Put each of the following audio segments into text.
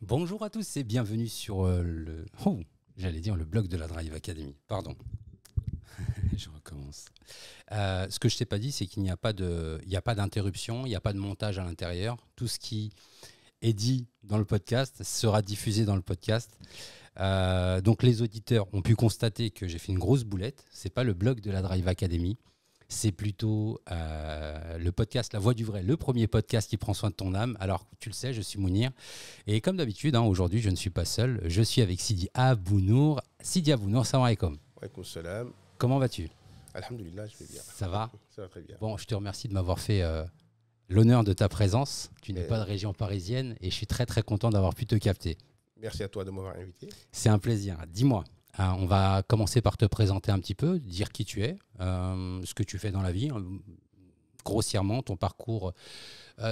Bonjour à tous et bienvenue sur le blog de la Drive Academy. Pardon, je recommence. Ce que je t'ai pas dit, c'est qu'il n'y a pas d'interruption, il n'y a pas de montage à l'intérieur. Tout ce qui est dit dans le podcast sera diffusé dans le podcast. Donc les auditeurs ont pu constater que j'ai fait une grosse boulette. C'est pas le blog de la Drive Academy. C'est plutôt le podcast La Voix du Vrai, le premier podcast qui prend soin de ton âme. Alors, tu le sais, je suis Mounir. Et comme d'habitude, aujourd'hui, je ne suis pas seul. Je suis avec Sidi Abounour. Sidi Abounour, salam alaikum. Wa alaykoum salam. Comment vas-tu? Alhamdulillah, je vais bien. Ça va? Ça va très bien. Bon, je te remercie de m'avoir fait l'honneur de ta présence. Tu n'es Et pas de région parisienne et je suis très, très content d'avoir pu te capter. merci à toi de m'avoir invité. C'est un plaisir. Dis-moi, on va commencer par te présenter un petit peu, dire qui tu es, ce que tu fais dans la vie, grossièrement, ton parcours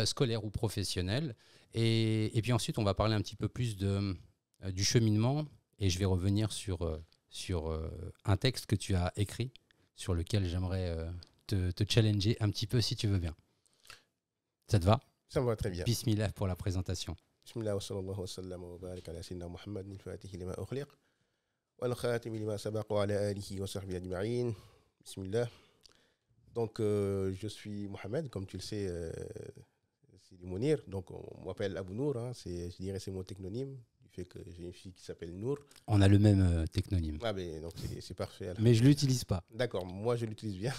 scolaire ou professionnel. Et puis ensuite, on va parler un petit peu plus du cheminement et je vais revenir sur un texte que tu as écrit sur lequel j'aimerais te challenger un petit peu si tu veux bien. Ça te va? Ça me va très bien. Bismillah pour la présentation. Bismillah wa sallallahu wa sallam wa barik ala sayyidina Muhammad al-Fatihi lima ukhliq wal khatimi lima sabaq wa ala alihi wa sahbihi ajma'in. Bismillah. Donc, je suis Mohamed, comme tu le sais, c'est Mounir. Donc, on m'appelle Abounour. Hein, je dirais c'est mon technonyme, du fait que j'ai une fille qui s'appelle Nour. On a le même technonyme. Ah, ben, donc c'est parfait. Mais je ne l'utilise pas. D'accord, moi je l'utilise bien,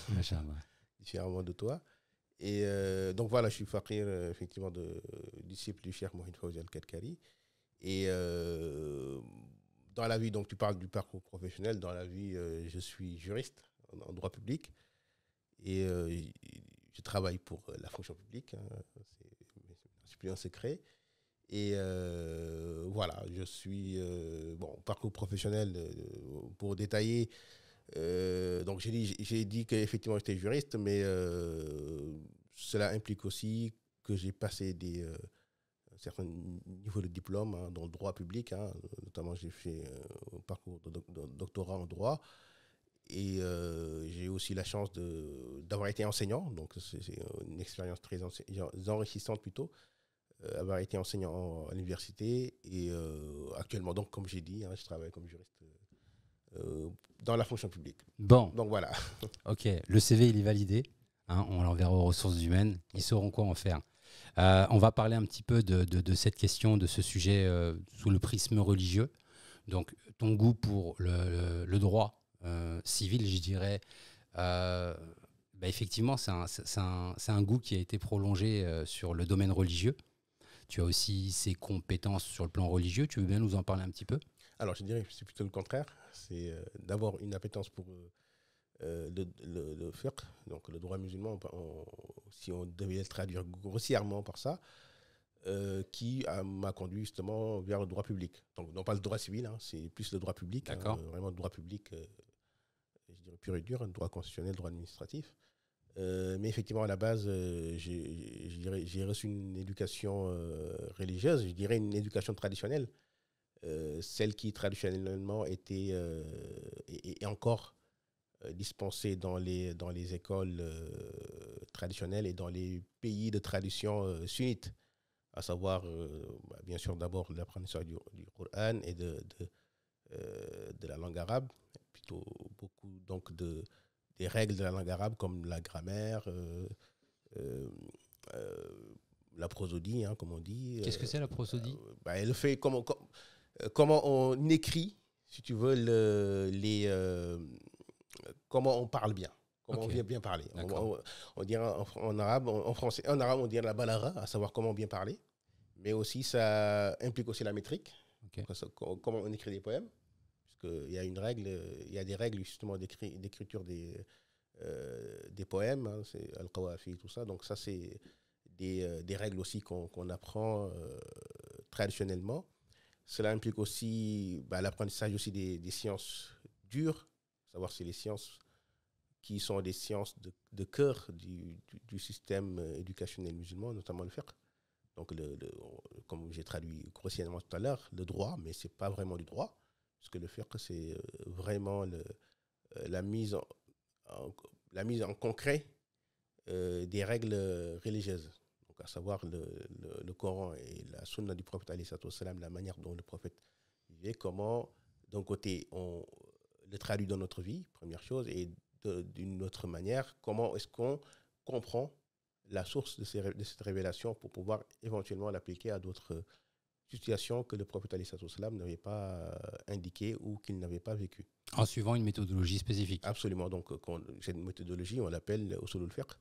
différemment de toi. Et donc voilà, je suis fakir, effectivement, disciple du Cheikh Mohamed Fawzi Al-Kadkari. Et dans la vie, donc tu parles du parcours professionnel, dans la vie, je suis juriste en droit public. Et je travaille pour la fonction publique, hein, c'est plus un secret. Et voilà, je suis, parcours professionnel, pour détailler. Donc j'ai dit qu'effectivement j'étais juriste, mais cela implique aussi que j'ai passé un certain niveau de diplôme, hein, dans le droit public, hein, notamment j'ai fait un parcours de doctorat en droit, et j'ai aussi la chance d'avoir été enseignant, donc c'est une expérience très enrichissante plutôt, avoir été enseignant à l'université, et actuellement, donc comme j'ai dit, hein, je travaille comme juriste dans la fonction publique. Bon. Donc voilà. Ok, le CV il est validé, hein, on l'enverra aux ressources humaines, ils sauront quoi en faire. On va parler un petit peu de cette question, de ce sujet sous le prisme religieux. Donc ton goût pour le droit civil, je dirais, effectivement c'est un goût qui a été prolongé sur le domaine religieux. Tu as aussi ces compétences sur le plan religieux, tu veux bien nous en parler un petit peu? Alors, je dirais que c'est plutôt le contraire. C'est d'avoir une appétence pour le fiqh, donc le droit musulman, si on devait le traduire grossièrement par ça, qui m'a conduit justement vers le droit public. Donc, non pas le droit civil, hein, c'est plus le droit public. Hein, vraiment le droit public, je dirais pur et dur, le droit constitutionnel, le droit administratif. Mais effectivement, à la base, j'ai reçu une éducation religieuse, je dirais une éducation traditionnelle. Celle qui traditionnellement était et encore dispensée dans les écoles traditionnelles et dans les pays de tradition sunnite, à savoir bien sûr d'abord l'apprentissage du Coran et de la langue arabe, plutôt beaucoup donc des règles de la langue arabe comme la grammaire, la prosodie, hein, comme on dit. Qu'est-ce que c'est la prosodie? Elle fait comment on écrit, si tu veux, comment on parle bien, comment on vient bien parler. On dirait en arabe, en français, en arabe, on dirait la balagha, à savoir comment bien parler. Mais aussi, ça implique aussi la métrique, comment on écrit des poèmes. Parce qu'il y a il y a des règles justement d'écriture des poèmes, hein, c'est al-qawafi, tout ça. Donc ça, c'est des règles aussi qu'on apprend traditionnellement. Cela implique aussi l'apprentissage aussi des sciences dures, savoir si les sciences qui sont des sciences de cœur du système éducationnel musulman, notamment le fiqh. Donc, comme j'ai traduit grossièrement tout à l'heure, le droit, mais ce n'est pas vraiment du droit, parce que le fiqh, c'est vraiment la mise en concret des règles religieuses. donc à savoir le Coran et la sunna du prophète, la manière dont le prophète vivait, comment, d'un côté, on le traduit dans notre vie, première chose, et d'une autre manière, comment est-ce qu'on comprend la source de cette révélation pour pouvoir éventuellement l'appliquer à d'autres situations que le prophète n'avait pas indiquées ou qu'il n'avait pas vécues. En suivant une méthodologie spécifique. Absolument. Donc, cette méthodologie, on l'appelle usul al-fiqh.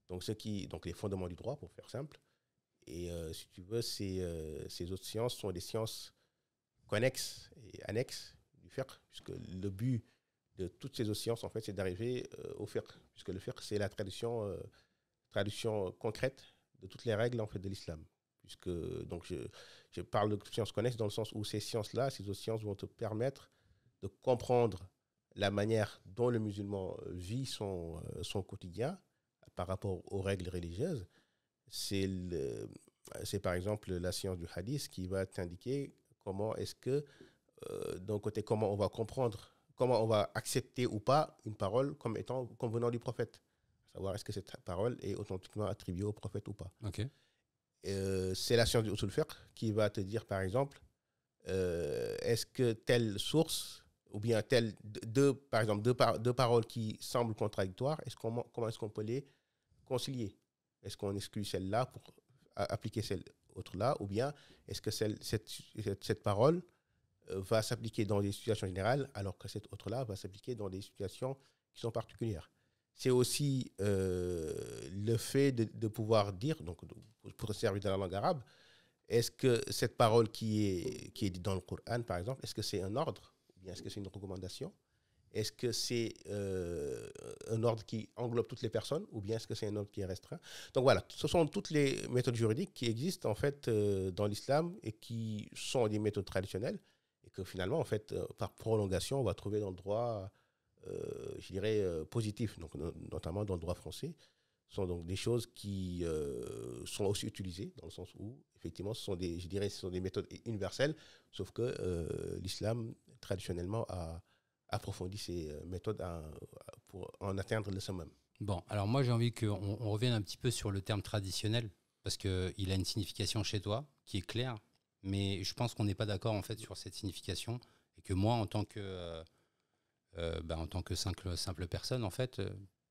Donc les fondements du droit, pour faire simple. Et si tu veux, ces autres sciences sont des sciences connexes et annexes du fiqh, puisque le but de toutes ces autres sciences, en fait, c'est d'arriver au fiqh, puisque le fiqh, c'est la traduction concrète de toutes les règles, en fait, de l'islam. Puisque, donc, je parle de sciences connexes dans le sens où ces sciences-là, ces autres sciences vont te permettre de comprendre la manière dont le musulman vit son quotidien par rapport aux règles religieuses. C'est par exemple la science du hadith qui va t'indiquer comment est-ce que, d'un côté, comment on va comprendre, comment on va accepter ou pas une parole comme venant du prophète. Savoir est-ce que cette parole est authentiquement attribuée au prophète ou pas. Okay. C'est la science du usul fiqh qui va te dire, par exemple, est-ce que telle source, ou bien deux paroles qui semblent contradictoires, comment est-ce qu'on peut les concilier? Est-ce qu'on exclut celle-là pour appliquer celle autre-là, ou bien est-ce que cette parole va s'appliquer dans des situations générales, alors que cette autre-là va s'appliquer dans des situations qui sont particulières? C'est aussi le fait de pouvoir dire, donc pour servir dans la langue arabe, est-ce que cette parole qui est dite dans le Coran, par exemple, est-ce que c'est un ordre, ou bien est-ce que c'est une recommandation? Est-ce que c'est un ordre qui englobe toutes les personnes, ou bien est-ce que c'est un ordre qui est restreint? Donc voilà, ce sont toutes les méthodes juridiques qui existent en fait dans l'islam et qui sont des méthodes traditionnelles, et que finalement, en fait, par prolongation, on va trouver dans le droit, je dirais, positif, donc, notamment dans le droit français. Ce sont donc des choses qui sont aussi utilisées, dans le sens où, effectivement, ce sont des méthodes universelles, sauf que l'islam, traditionnellement, a approfondi ces méthodes pour en atteindre le summum. Bon, alors moi, j'ai envie qu'on revienne un petit peu sur le terme traditionnel, parce qu'il a une signification chez toi qui est claire, mais je pense qu'on n'est pas d'accord, en fait, sur cette signification, et que moi, en tant que simple personne, en fait,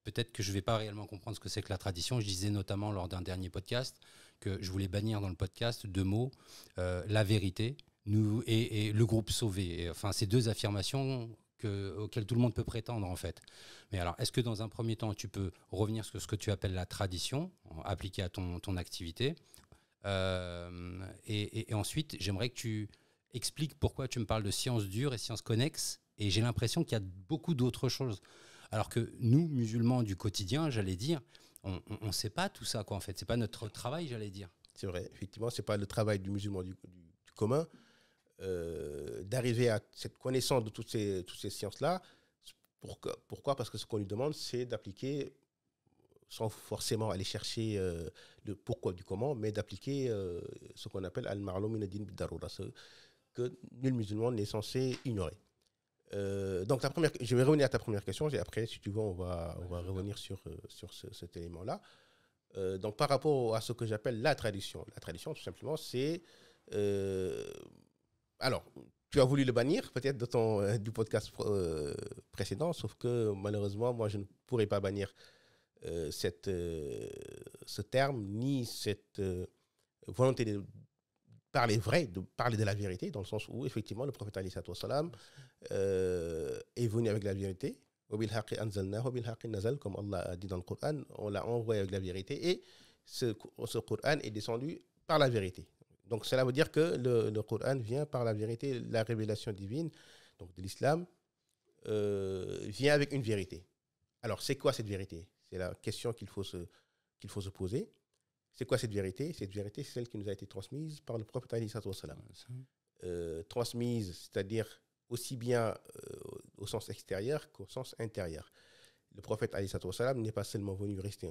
peut-être que je ne vais pas réellement comprendre ce que c'est que la tradition. Je disais notamment lors d'un dernier podcast que je voulais bannir dans le podcast 2 mots, la vérité et le groupe sauvé. Et, enfin, ces 2 affirmations auxquelles tout le monde peut prétendre, en fait. Mais alors, est-ce que dans un premier temps, tu peux revenir sur ce que tu appelles la tradition, appliquée à ton activité, et ensuite, j'aimerais que tu expliques pourquoi tu me parles de sciences dures et sciences connexes, et j'ai l'impression qu'il y a beaucoup d'autres choses. Alors que nous, musulmans du quotidien, j'allais dire, on ne sait pas tout ça, quoi, en fait. Ce n'est pas notre travail, j'allais dire. C'est vrai, effectivement, ce n'est pas le travail du musulman du commun d'arriver à cette connaissance de toutes ces sciences-là. Pourquoi? Parce que ce qu'on lui demande, c'est d'appliquer, sans forcément aller chercher le pourquoi du comment, mais d'appliquer ce qu'on appelle al-ma'loum min ad-din bid-darura, ce que nul musulman n'est censé ignorer. Donc je vais revenir à ta première question, et après, si tu veux, on va revenir sur cet élément-là. Donc par rapport à ce que j'appelle la tradition, tout simplement, c'est... alors, tu as voulu le bannir, peut-être, du podcast précédent, sauf que malheureusement, moi, je ne pourrais pas bannir ce terme, ni cette volonté de parler vrai, de parler de la vérité, dans le sens où, effectivement, le prophète alayhi salatu wassalam est venu avec la vérité. Comme Allah a dit dans le Coran, on l'a envoyé avec la vérité, et ce Coran est descendu par la vérité. Donc cela veut dire que le Coran vient par la vérité, la révélation divine, donc de l'islam, vient avec une vérité. Alors c'est quoi cette vérité? C'est la question qu'il faut se poser. C'est quoi cette vérité? Cette vérité, c'est celle qui nous a été transmise par le prophète alayhi salatu wassalam. Transmise, c'est-à-dire aussi bien au sens extérieur qu'au sens intérieur. Le prophète alayhi salatu wassalam n'est pas seulement venu rester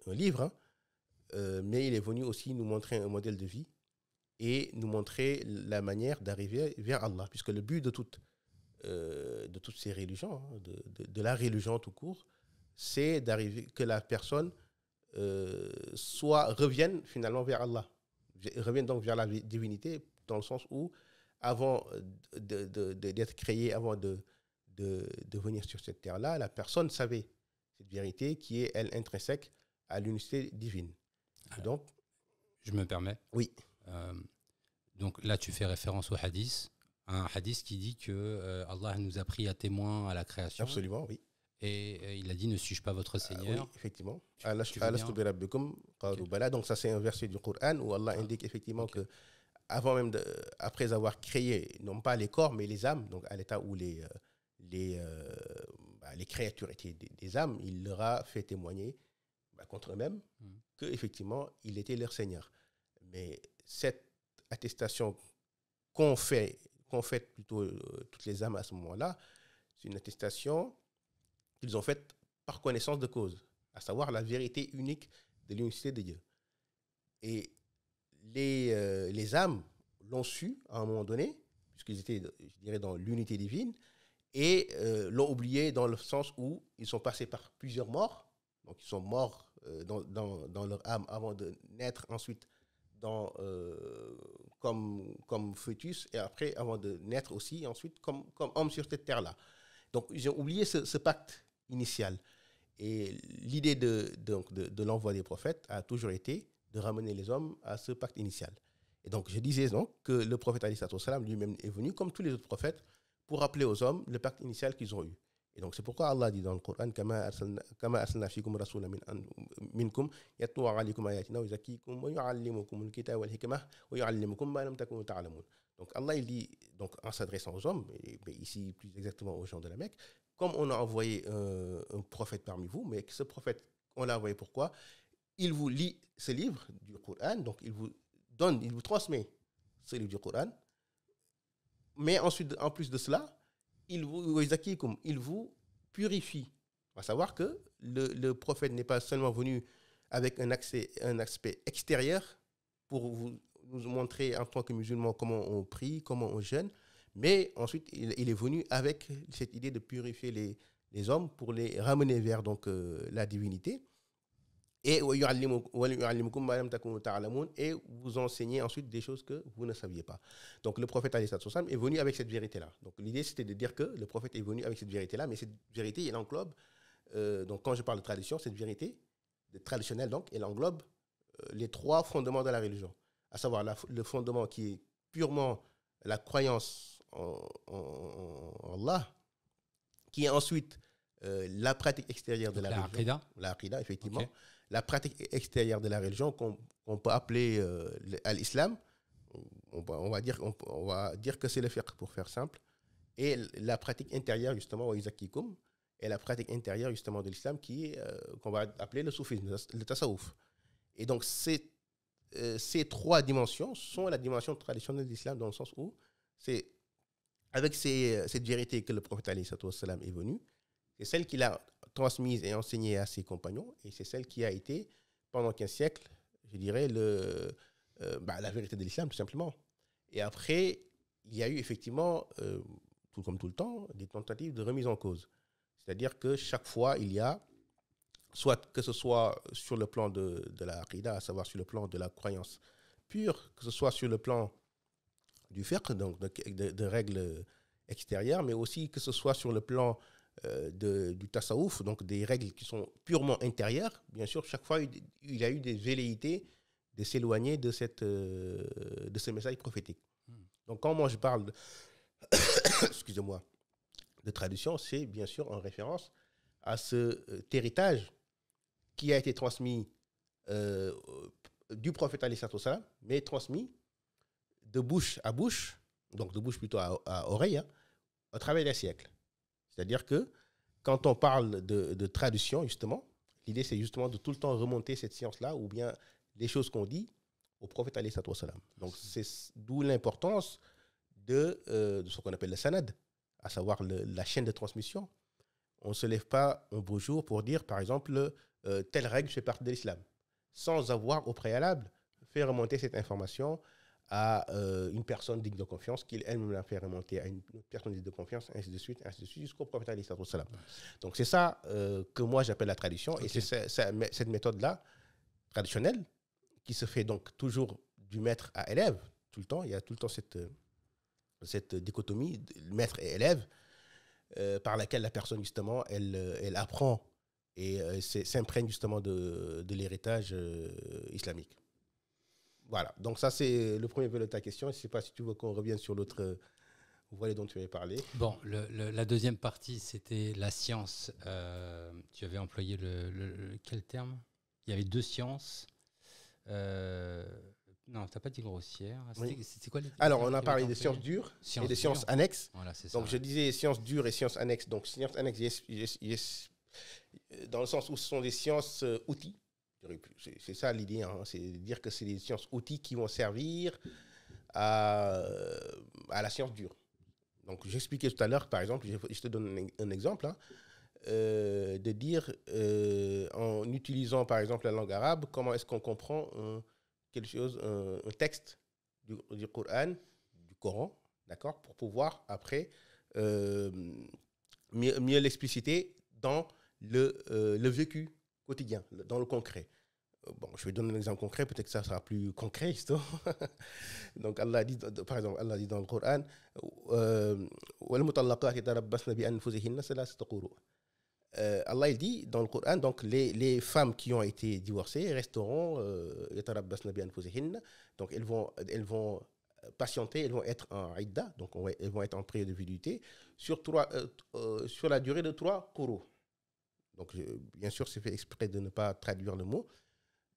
un livre, hein, mais il est venu aussi nous montrer un modèle de vie et nous montrer la manière d'arriver vers Allah, puisque le but de toutes ces religions, hein, de la religion tout court, c'est d'arriver que la personne reviennent finalement vers Allah, reviennent donc vers la divinité, dans le sens où, avant d'être créé, avant de venir sur cette terre-là, la personne savait cette vérité qui est, elle, intrinsèque à l'unicité divine. Alors, donc, je me permets. Oui. Donc là, tu fais référence au hadith, un hadith qui dit que Allah nous a pris à témoin à la création. Absolument, oui. Et il a dit, ne suis-je pas votre Seigneur? Oui, effectivement. Donc ça, c'est un verset du Coran où Allah indique effectivement que après avoir créé, non pas les corps, mais les âmes, donc à l'état où les créatures étaient des âmes, il leur a fait témoigner contre eux-mêmes qu'effectivement, il était leur Seigneur. Mais cette attestation qu'ont fait plutôt toutes les âmes à ce moment-là, c'est une attestation qu'ils ont faite par connaissance de cause, à savoir la vérité unique de l'unicité de Dieu. Et les âmes l'ont su à un moment donné, puisqu'ils étaient, je dirais, dans l'unité divine, et l'ont oublié dans le sens où ils sont passés par plusieurs morts. Donc ils sont morts dans leur âme avant de naître ensuite comme fœtus, et après avant de naître aussi ensuite comme homme sur cette terre-là. Donc ils ont oublié ce pacte initial. Et l'idée de l'envoi des prophètes a toujours été de ramener les hommes à ce pacte initial. Et donc je disais donc que le prophète alayhi salatu wassalam lui-même est venu, comme tous les autres prophètes, pour rappeler aux hommes le pacte initial qu'ils ont eu. Et donc c'est pourquoi Allah dit dans le Coran kama arsalna fikum rasulan minkum yatlu alaykum ayatina wa yuzakkikum wa yuallimukum al-kitaba wal hikmah wa yuallimukum ma lam takunu ta'lamun. Donc Allah il dit, donc en s'adressant aux hommes, et ici plus exactement aux gens de la Mecque, comme on a envoyé un prophète parmi vous, mais ce prophète on l'a envoyé pourquoi? Il vous lit ce livre du Coran, donc il vous transmet ce livre du Coran, mais ensuite en plus de cela, il vous purifie. On va savoir que le prophète n'est pas seulement venu avec un aspect extérieur pour nous montrer en tant que musulmans comment on prie, comment on jeûne, mais ensuite il est venu avec cette idée de purifier les hommes pour les ramener vers donc, la divinité. Et vous enseignez ensuite des choses que vous ne saviez pas. Donc le prophète alayhi salatu wassalam est venu avec cette vérité-là. Donc l'idée c'était de dire que le prophète est venu avec cette vérité-là, mais cette vérité elle englobe, donc quand je parle de tradition, cette vérité traditionnelle donc, elle englobe les trois fondements de la religion, à savoir le fondement qui est purement la croyance en Allah, qui est ensuite la pratique extérieure de la religion. La aqida, effectivement. Okay. La pratique extérieure de la religion qu'on peut appeler l'islam, on va dire que c'est le fiqh pour faire simple, et la pratique intérieure justement wa yuzakikum, et la pratique intérieure justement de l'islam qui est qu'on va appeler le soufisme, le tasawwuf. Et donc ces trois dimensions sont la dimension traditionnelle de l'islam, dans le sens où c'est avec cette vérité que le prophète alayhi salatu wassalam est venu. C'est celle qu'il a transmise et enseignée à ses compagnons, et c'est celle qui a été, pendant 15 siècles, je dirais, la vérité de l'islam, tout simplement. Et après, il y a eu effectivement, tout comme tout le temps, des tentatives de remise en cause. C'est-à-dire que chaque fois, il y a, soit que ce soit sur le plan de la aqida, à savoir sur le plan de la croyance pure, que ce soit sur le plan du fiqh, donc de règles extérieures, mais aussi que ce soit sur le plan du tasawwuf, donc des règles qui sont purement intérieures. Bien sûr, chaque fois, il y a eu des velléités de s'éloigner de ce message prophétique. Donc, quand moi je parle excusez-moi, de tradition, c'est bien sûr en référence à cet héritage qui a été transmis du prophète alayhi salatu wassalam, mais transmis de bouche à bouche, donc de bouche plutôt à oreille, au travers des siècles. C'est-à-dire que quand on parle de tradition, justement, l'idée c'est justement de tout le temps remonter cette science-là, ou bien les choses qu'on dit au prophète alayhi salatu wassalam. Donc c'est d'où l'importance de ce qu'on appelle le sanad, à savoir la chaîne de transmission. On ne se lève pas un beau jour pour dire, par exemple, telle règle fait partie de l'islam, sans avoir au préalable fait remonter cette information à une personne digne de confiance, qu'il elle-même l'a fait remonter à une personne digne de confiance, ainsi de suite, jusqu'au prophète alayhi salatu wassalam. Donc c'est ça que moi j'appelle la tradition, okay. Et c'est cette méthode-là traditionnelle, qui se fait donc toujours du maître à élève, tout le temps. Il y a tout le temps cette dichotomie, maître et élève, par laquelle la personne, justement, elle apprend et s'imprègne, justement, de l'héritage islamique. Voilà, donc ça, c'est le premier volet de ta question. Je ne sais pas si tu veux qu'on revienne sur l'autre volet dont tu avais parlé. Bon, la deuxième partie, c'était la science. Tu avais employé quel terme? Il y avait 2 sciences. Non, tu n'as pas dit grossière. C'était quoi Alors, on a parlé des sciences dures et des sciences annexes. Voilà, c'est ça. Donc, je disais sciences dures et sciences annexes. Donc, sciences annexes, dans le sens où ce sont des sciences outils. C'est ça l'idée, hein. C'est dire que c'est des sciences outils qui vont servir à la science dure. Donc, j'expliquais tout à l'heure, par exemple, je te donne un exemple, hein, de dire, en utilisant, par exemple, la langue arabe, comment est-ce qu'on comprend quelque chose, un texte du Coran, d'accord, pour pouvoir, après, mieux l'expliciter dans le vécu quotidien, dans le concret. Bon, je vais donner un exemple concret, peut-être que ça sera plus concret, histoire. Donc, Allah dit, par exemple, Allah dit dans le Coran, Allah il dit dans le Coran, donc les femmes qui ont été divorcées resteront, donc elles vont patienter, elles vont être en idda, donc elles vont être en période de viduité sur la durée de 3 quru. Donc, bien sûr, c'est fait exprès de ne pas traduire le mot.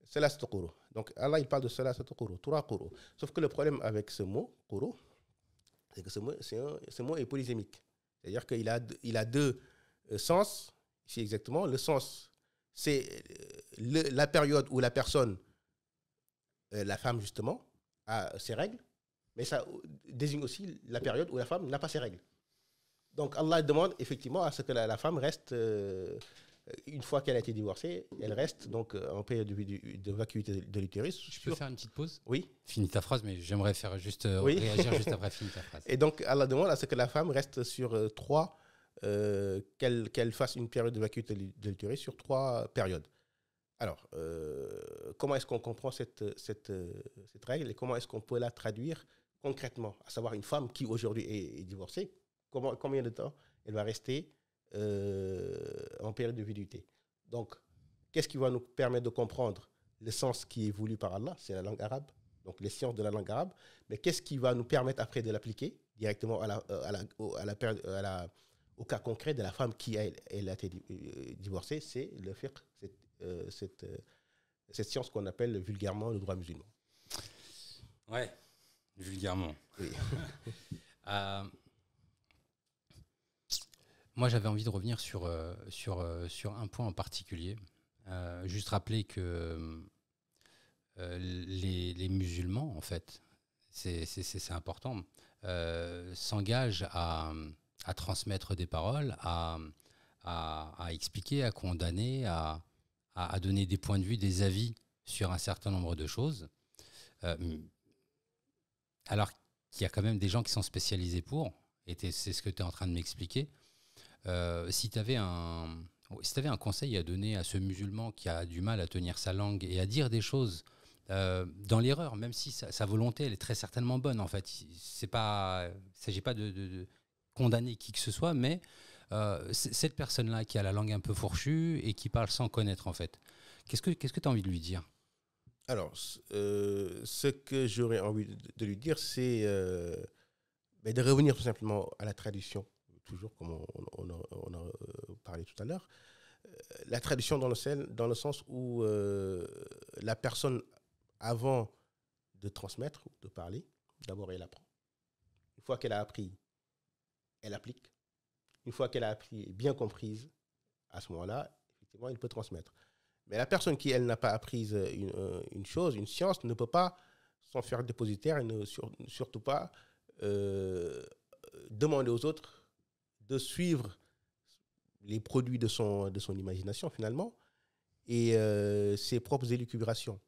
Salas quru. Donc, Allah, il parle de salas quru, 3 quru. Sauf que le problème avec ce mot, quru, c'est que ce mot est polysémique. C'est-à-dire qu'il a 2 sens. Ici, exactement. Le sens, c'est la période où la personne, la femme, justement, a ses règles. Mais ça désigne aussi la période où la femme n'a pas ses règles. Donc, Allah demande effectivement à ce que la femme reste... une fois qu'elle a été divorcée, elle reste donc en période de vacuité de l'utérus. Je peux faire une petite pause? Oui. Finis ta phrase, mais j'aimerais faire juste réagir juste après finir ta phrase. Et donc, Allah demande à ce que la femme reste sur 3, qu'elle fasse une période de vacuité de l'utérus sur 3 périodes. Alors, comment est-ce qu'on comprend cette règle et comment est-ce qu'on peut la traduire concrètement? À savoir, une femme qui aujourd'hui est divorcée, combien de temps elle va rester en période de viduité. Donc, qu'est-ce qui va nous permettre de comprendre le sens qui est voulu par Allah? C'est la langue arabe, donc les sciences de la langue arabe. Mais qu'est-ce qui va nous permettre après de l'appliquer directement au cas concret de la femme qui elle a été divorcée? C'est le fiqh, cette science qu'on appelle vulgairement le droit musulman. Ouais, vulgairement. Oui. Moi, j'avais envie de revenir sur un point en particulier. Juste rappeler que les musulmans, en fait, c'est important, s'engagent à transmettre des paroles, à expliquer, à condamner, à donner des points de vue, des avis sur un certain nombre de choses. Alors qu'il y a quand même des gens qui sont spécialisés pour, et c'est ce que tu es en train de m'expliquer. Si tu avais un conseil à donner à ce musulman qui a du mal à tenir sa langue et à dire des choses dans l'erreur, même si sa volonté elle est très certainement bonne, en fait, il ne s'agit pas de condamner qui que ce soit, mais cette personne-là qui a la langue un peu fourchue et qui parle sans connaître, en fait, qu'est-ce que tu as envie de lui dire? Alors, ce que j'aurais envie de lui dire, c'est de revenir tout simplement à la tradition. Toujours comme on a parlé tout à l'heure, la tradition dans le sens où la personne, avant de transmettre, de parler, d'abord elle apprend. Une fois qu'elle a appris, elle applique. Une fois qu'elle a appris et bien comprise, à ce moment-là, effectivement, elle peut transmettre. Mais la personne qui, elle, n'a pas appris une chose, une science, ne peut pas s'en faire dépositaire et ne surtout pas demander aux autres de suivre les produits de son imagination, finalement, et ses propres élucubrations.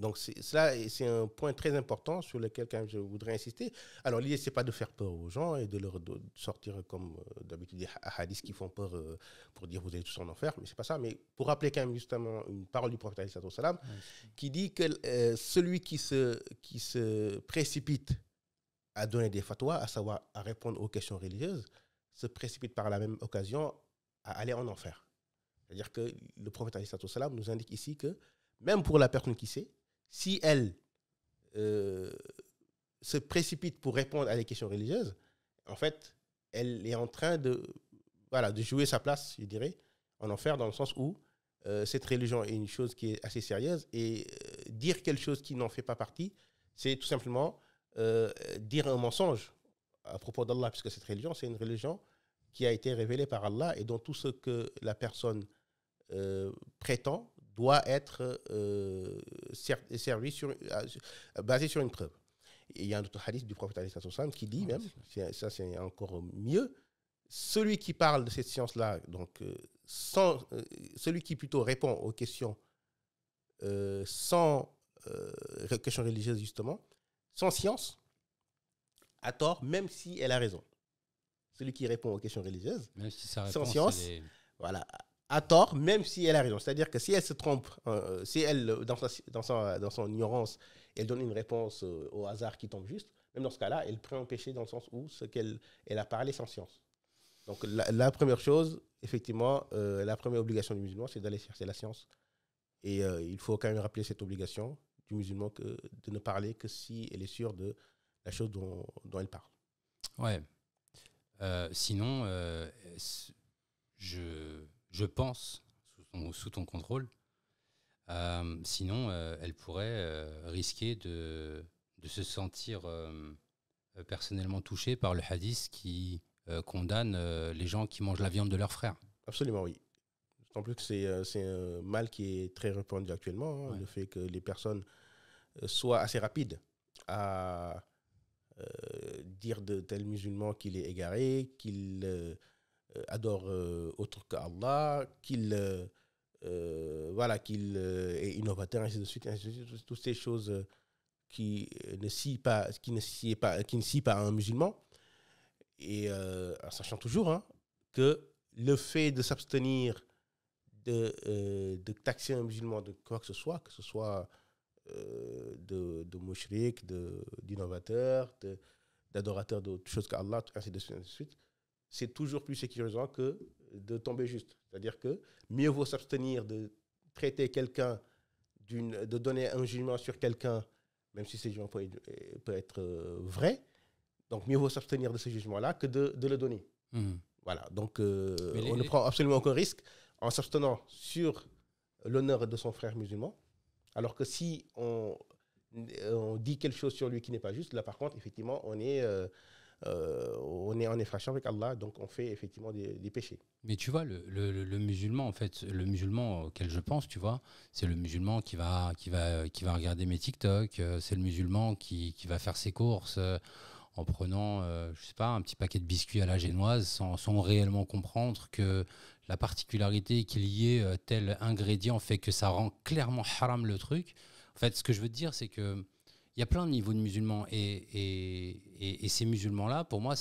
Donc, c'est un point très important sur lequel quand même, je voudrais insister. Alors, l'idée, ce n'est pas de faire peur aux gens et de leur sortir, comme d'habitude, des hadiths qui font peur pour dire vous allez tous en enfer, mais ce n'est pas ça. Mais pour rappeler quand même justement une parole du prophète sallallahu alayhi wa sallam, qui dit que celui qui se précipite à donner des fatwas, à savoir à répondre aux questions religieuses, se précipite par la même occasion à aller en enfer. C'est-à-dire que le prophète sallallahu alayhi wa sallam nous indique ici que même pour la personne qui sait, si elle se précipite pour répondre à des questions religieuses, en fait, elle est en train de jouer sa place, je dirais, en enfer, dans le sens où cette religion est une chose qui est assez sérieuse et dire quelque chose qui n'en fait pas partie, c'est tout simplement dire un mensonge à propos d'Allah, puisque cette religion, c'est une religion qui a été révélée par Allah et dont tout ce que la personne prétend doit être basé sur une preuve. Et il y a un autre hadith du prophète qui dit même, ça c'est encore mieux, celui qui parle de cette science-là, donc celui qui plutôt répond aux questions sans questions religieuses justement, sans science, a tort même si elle a raison. Celui qui répond aux questions religieuses, même si sa réponse, sans science, voilà, a tort, même si elle a raison. C'est-à-dire que si elle se trompe, si elle, dans son ignorance, elle donne une réponse au hasard qui tombe juste, même dans ce cas-là, elle prend un péché dans le sens où elle a parlé sans science. Donc la première chose, effectivement, la première obligation du musulman, c'est d'aller chercher la science. Et il faut quand même rappeler cette obligation du musulman de ne parler que si elle est sûre de la chose dont elle parle. Ouais. Sinon, je pense, sous ton contrôle, sinon elle pourrait risquer de se sentir personnellement touchée par le hadith qui condamne les gens qui mangent la viande de leurs frères. Absolument, oui. En plus, c'est un mal qui est très répandu actuellement, le fait que les personnes soient assez rapides à dire de tel musulman qu'il est égaré, qu'il adore autre qu'Allah, qu'il est innovateur, ainsi de suite, toutes ces choses qui ne scient pas un musulman. Et en sachant toujours que le fait de s'abstenir de taxer un musulman de quoi que ce soit de mouchrik, d'innovateur, d'adorateur d'autres choses qu'Allah, ainsi de suite, c'est toujours plus sécurisant que de tomber juste. C'est-à-dire que mieux vaut s'abstenir de traiter quelqu'un, de donner un jugement sur quelqu'un, même si ce jugement peut être vrai. Donc mieux vaut s'abstenir de ce jugement-là que de le donner. Voilà, donc on ne prend absolument aucun risque en s'abstenant sur l'honneur de son frère musulman. Alors que si on dit quelque chose sur lui qui n'est pas juste, là par contre, effectivement, on est en infraction avec Allah, donc on fait effectivement des péchés. Mais tu vois, le musulman, en fait, le musulman auquel je pense, tu vois, c'est le musulman qui va regarder mes TikTok, c'est le musulman qui va faire ses courses en prenant, je sais pas, un petit paquet de biscuits à la génoise sans réellement comprendre que la particularité qu'il y ait tel ingrédient fait que ça rend clairement haram le truc. En fait, ce que je veux te dire, c'est que il y a plein de niveaux de musulmans et ces musulmans-là, pour moi,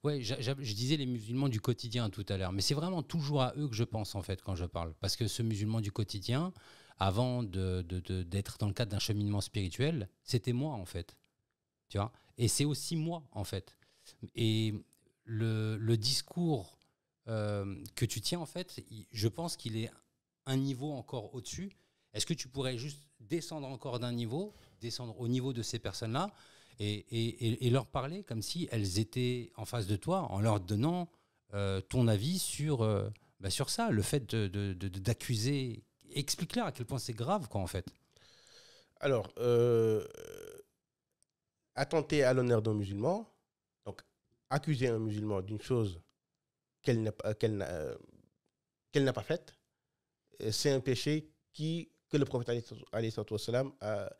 ouais, je disais les musulmans du quotidien tout à l'heure, mais c'est vraiment toujours à eux que je pense en fait quand je parle, parce que ce musulman du quotidien, avant d'être dans le cadre d'un cheminement spirituel, c'était moi en fait, tu vois, et c'est aussi moi en fait. Et le discours que tu tiens en fait, je pense qu'il est un niveau encore au-dessus. Est-ce que tu pourrais juste descendre encore d'un niveau, descendre au niveau de ces personnes-là et leur parler comme si elles étaient en face de toi, en leur donnant ton avis sur ça, le fait d'accuser. Explique-leur à quel point c'est grave, quoi, en fait. Alors, attenter à l'honneur d'un musulman, donc accuser un musulman d'une chose qu'elle n'a pas faite, c'est un péché que le prophète alayhi salam a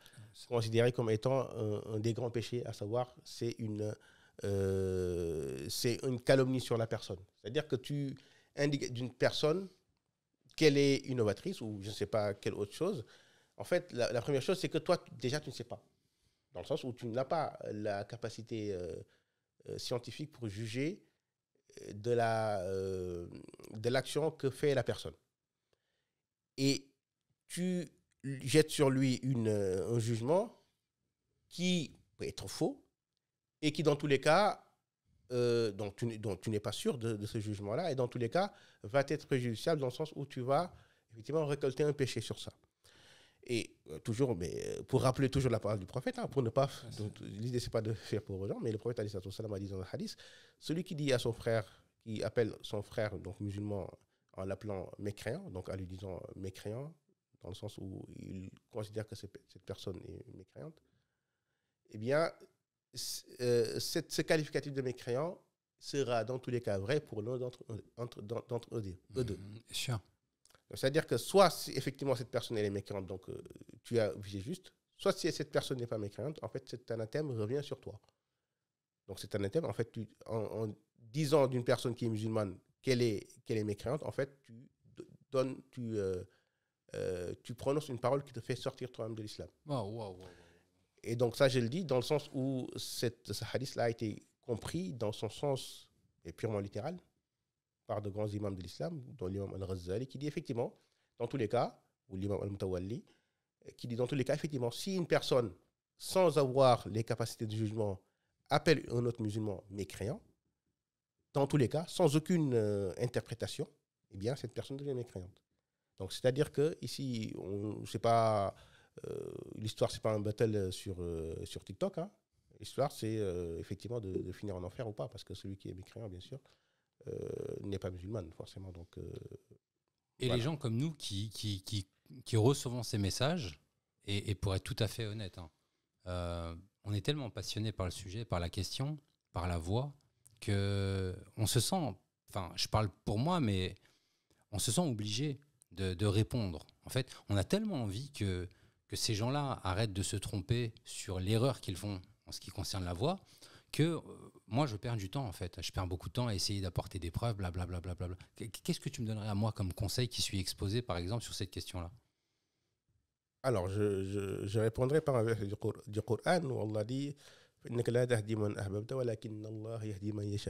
considéré comme étant un des grands péchés, à savoir c'est une calomnie sur la personne. C'est-à-dire que tu indiques d'une personne qu'elle est innovatrice ou je ne sais pas quelle autre chose En fait, la première chose, c'est que toi, déjà, tu ne sais pas. Dans le sens où tu n'as pas la capacité scientifique pour juger de l'action que fait la personne. Et tu jettes sur lui un jugement qui peut être faux et qui, dans tous les cas, dont tu n'es pas sûr de ce jugement-là, et dans tous les cas, va être préjudiciable dans le sens où tu vas effectivement récolter un péché sur ça. Et toujours, mais pour rappeler toujours la parole du prophète, hein, pour ne pas. L'idée, c'est pas de faire pour aux gens, mais le prophète a dit dans un hadith, celui qui dit à son frère, qui appelle son frère, donc musulman, en l'appelant mécréant, donc en lui disant mécréant, dans le sens où il considère que cette personne est mécréante, eh bien, ce qualificatif de mécréant sera dans tous les cas vrai pour l'un d'entre eux deux. Sûr. C'est-à-dire que soit si effectivement cette personne elle est mécréante, donc tu as visé juste, soit si cette personne n'est pas mécréante, en fait cet anathème revient sur toi. Donc cet anathème, en fait, en disant d'une personne qui est musulmane qu'elle est mécréante, en fait tu prononces une parole qui te fait sortir toi-même de l'islam. Wow. Et donc ça je le dis dans le sens où ce hadith-là a été compris dans son sens purement littéral, par de grands imams de l'islam, dont l'imam al-Ghazali, qui dit effectivement, dans tous les cas, ou l'imam al-Mutawalli, qui dit dans tous les cas, effectivement, si une personne, sans avoir les capacités de jugement, appelle un autre musulman mécréant, dans tous les cas, sans aucune interprétation, eh bien, cette personne devient mécréante. Donc, c'est-à-dire que ici, l'histoire, c'est pas un battle sur TikTok. Hein. L'histoire, c'est effectivement de finir en enfer ou pas, parce que celui qui est mécréant, bien sûr, n'est pas musulmane, forcément. Donc, et voilà. Les gens comme nous qui recevons ces messages, et pour être tout à fait honnête, hein, on est tellement passionné par le sujet, par la question, par la voix, qu'on se sent, enfin, je parle pour moi, mais on se sent obligé de répondre. En fait, on a tellement envie que ces gens-là arrêtent de se tromper sur l'erreur qu'ils font en ce qui concerne la voix, que moi, je perds du temps, en fait. Je perds beaucoup de temps à essayer d'apporter des preuves, blablabla. Qu'est-ce que tu me donnerais à moi comme conseil qui suis exposé, par exemple, sur cette question-là? Alors, je répondrai par un verset du Coran où Allah dit «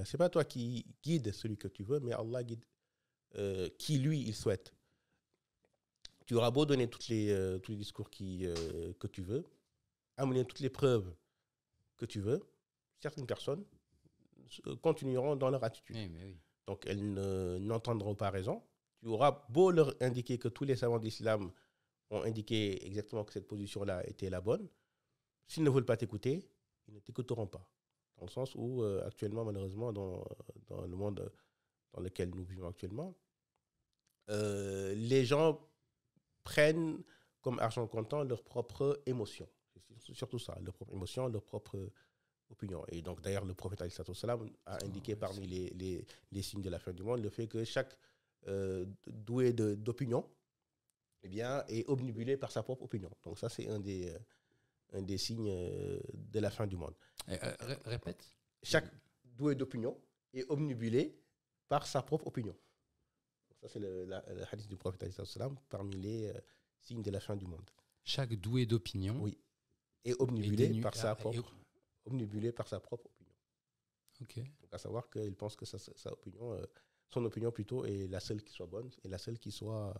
C'est pas toi qui guide celui que tu veux, mais Allah guide qui, lui, il souhaite. Tu auras beau donner tous les discours que tu veux, amener toutes les preuves que tu veux, certaines personnes continueront dans leur attitude. Oui. Donc, elles n'entendront pas raison. Tu auras beau leur indiquer que tous les savants d'islam ont indiqué exactement que cette position-là était la bonne. S'ils ne veulent pas t'écouter, ils ne t'écouteront pas. Dans le sens où, actuellement, malheureusement, dans le monde dans lequel nous vivons actuellement, les gens prennent comme argent comptant leur propre émotion. C'est surtout ça, leur propre émotion, leur propre opinion. Et donc, d'ailleurs, le prophète a indiqué parmi les signes de la fin du monde le fait que chaque doué d'opinion est obnubilé par sa propre opinion. Donc, ça, c'est un des signes de la fin du monde. Répète. Chaque doué d'opinion est obnubilé par sa propre opinion. Donc, ça, c'est le hadith du prophète parmi les signes de la fin du monde. Chaque doué d'opinion. Oui. Est obnubilé par sa propre opinion. Ok. Donc, à savoir qu'il pense que son opinion plutôt est la seule qui soit bonne et la seule qui soit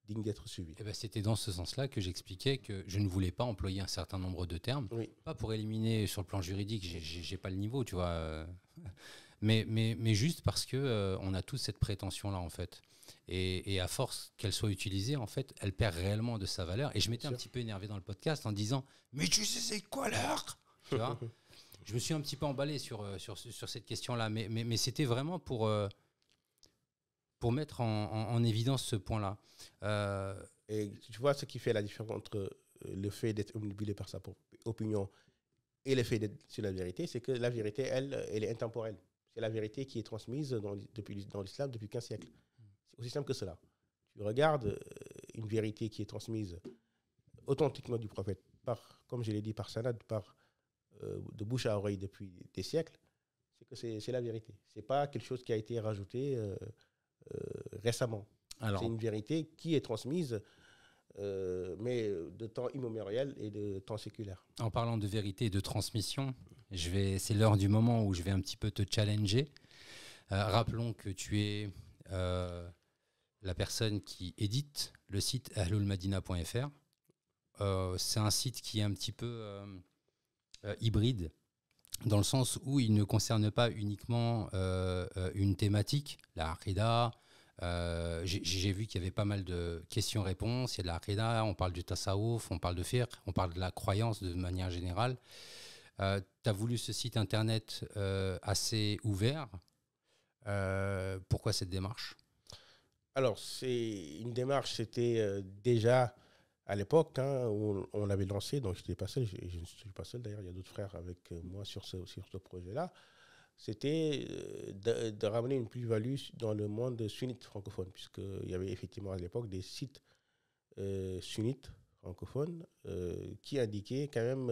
digne d'être suivie. Et c'était dans ce sens-là que j'expliquais que je ne voulais pas employer un certain nombre de termes, oui. Pas pour éliminer sur le plan juridique, j'ai pas le niveau, tu vois, mais juste parce que on a tous cette prétention-là en fait. Et à force qu'elle soit utilisée, en fait, elle perd réellement de sa valeur. Et je m'étais un petit peu énervé dans le podcast en disant « Mais tu sais c'est quoi l'heure ?» Tu vois. Je me suis un petit peu emballé sur cette question-là, mais c'était vraiment pour mettre en évidence ce point-là. Et tu vois ce qui fait la différence entre le fait d'être obnubilé par sa propre opinion et le fait d'être sur la vérité, c'est que la vérité, elle est intemporelle. C'est la vérité qui est transmise dans l'islam depuis 15 siècles. C'est aussi simple que cela. Tu regardes une vérité qui est transmise authentiquement du prophète, comme je l'ai dit, par sanad, de bouche à oreille depuis des siècles, c'est que c'est la vérité. Ce n'est pas quelque chose qui a été rajouté récemment. Alors, c'est une vérité qui est transmise mais de temps immémorial et de temps séculaire. En parlant de vérité et de transmission, c'est l'heure du moment où je vais un petit peu te challenger. Rappelons que tu es la personne qui édite le site ahloulmadina.fr. C'est un site qui est un petit peu hybride, dans le sens où il ne concerne pas uniquement une thématique, la aqida. J'ai vu qu'il y avait pas mal de questions-réponses. Il y a de la aqida, on parle du tasawuf, on parle de fiqh, on parle de la croyance de manière générale. Tu as voulu ce site internet assez ouvert. Pourquoi cette démarche? Alors, c'est une démarche, c'était déjà à l'époque où on l'avait lancé, donc je n'étais pas seul, je ne suis pas seul d'ailleurs, il y a d'autres frères avec moi sur ce projet-là. C'était de ramener une plus-value dans le monde sunnite francophone, puisqu'il y avait effectivement à l'époque des sites sunnites francophones qui indiquaient quand même,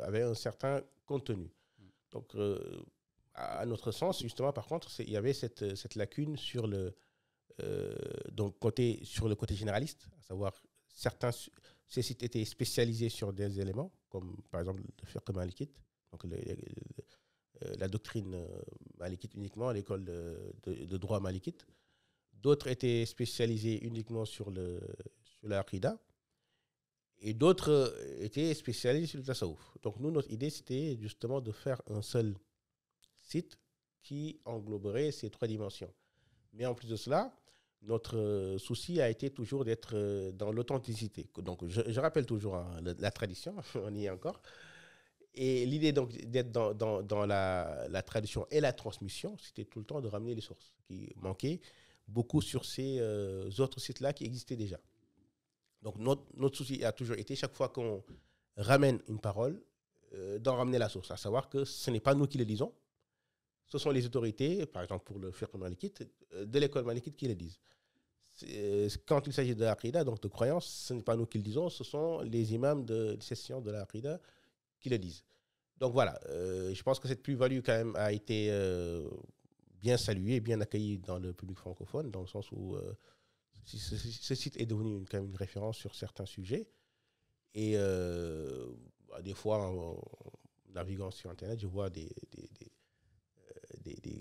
avaient un certain contenu. Donc, à notre sens, justement, par contre, il y avait cette lacune sur le côté généraliste, à savoir ces sites étaient spécialisés sur des éléments, comme par exemple le fiqh malikite, donc la doctrine malikite uniquement, l'école de droit malikite. D'autres étaient spécialisés uniquement sur la aqida, et d'autres étaient spécialisés sur le tasawuf. Donc nous, notre idée, c'était justement de faire un seul site qui engloberait ces trois dimensions. Mais en plus de cela, notre souci a été toujours d'être dans l'authenticité. Donc, je rappelle toujours la tradition, on y est encore. Et l'idée donc d'être dans la tradition et la transmission, c'était tout le temps de ramener les sources qui manquaient beaucoup sur ces autres sites-là qui existaient déjà. Donc, notre souci a toujours été, chaque fois qu'on ramène une parole, d'en ramener la source, à savoir que ce n'est pas nous qui le disons, ce sont les autorités, par exemple pour le fiqh malikite, de l'école malikite qui le disent. Quand il s'agit de l'aqida, donc de croyance, ce n'est pas nous qui le disons, ce sont les imams de session de l'aqida qui le disent. Donc voilà, je pense que cette plus-value quand même a été bien saluée, bien accueillie dans le public francophone, dans le sens où ce site est devenu quand même une référence sur certains sujets. Et des fois, en naviguant sur Internet, je vois des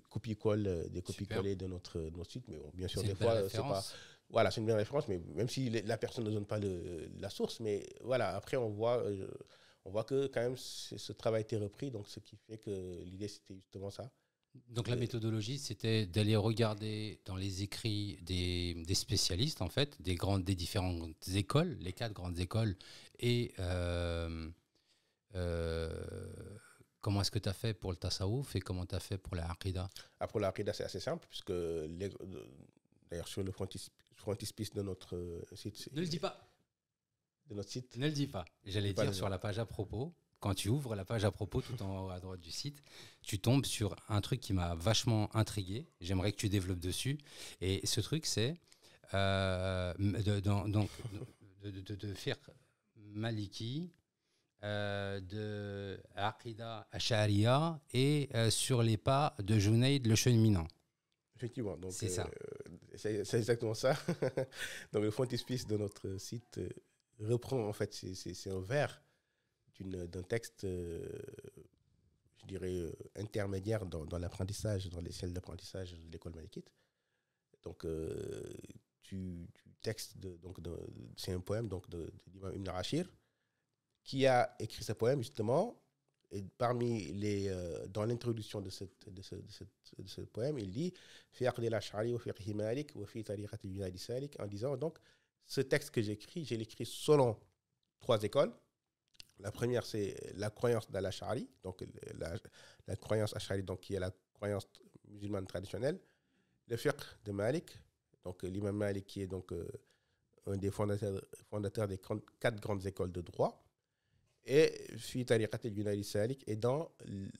copie-colles, des copies-collées de notre site, mais bon, bien sûr, des fois, c'est pas. Voilà, c'est une belle référence, mais même si la personne ne donne pas la source, mais voilà, après, on voit que quand même, ce travail a été repris, donc ce qui fait que l'idée, c'était justement ça. Donc la méthodologie, c'était d'aller regarder dans les écrits des spécialistes, en fait, des différentes écoles, les 4 grandes écoles, et comment est-ce que tu as fait pour le tasawuf et comment tu as fait pour la aqida? Pour la aqida, c'est assez simple, puisque d'ailleurs, sur le frontispice de notre site... Ne le dis pas. De notre site. Ne le dis pas. J'allais dire sur la page à propos, quand tu ouvres la page à propos tout en haut à droite du site, tu tombes sur un truc qui m'a vachement intrigué. J'aimerais que tu développes dessus. Et ce truc, c'est de fiqh maliki, de aqida ash'ariya et sur les pas de Junayd le cheminant. Effectivement, donc c'est ça. C'est exactement ça. Donc le frontispice de notre site reprend en fait, c'est un vers d'un texte, je dirais, intermédiaire dans l'apprentissage, dans les celles d'apprentissage de l'école malikite. Donc, c'est un poème de l'imam Ibn Ashir qui a écrit ce poème justement. Et dans l'introduction de ce poème, il dit en disant donc, ce texte que j'écris, je l'écris selon 3 écoles. La première, c'est la croyance d'Al-Ash'ari, donc la croyance Ash'ari, donc qui est la croyance musulmane traditionnelle. Le fiqh de Malik, donc l'imam Malik qui est donc un des fondateurs des 4 grandes écoles de droit. Et fi tariqat al-Junayd Salik, et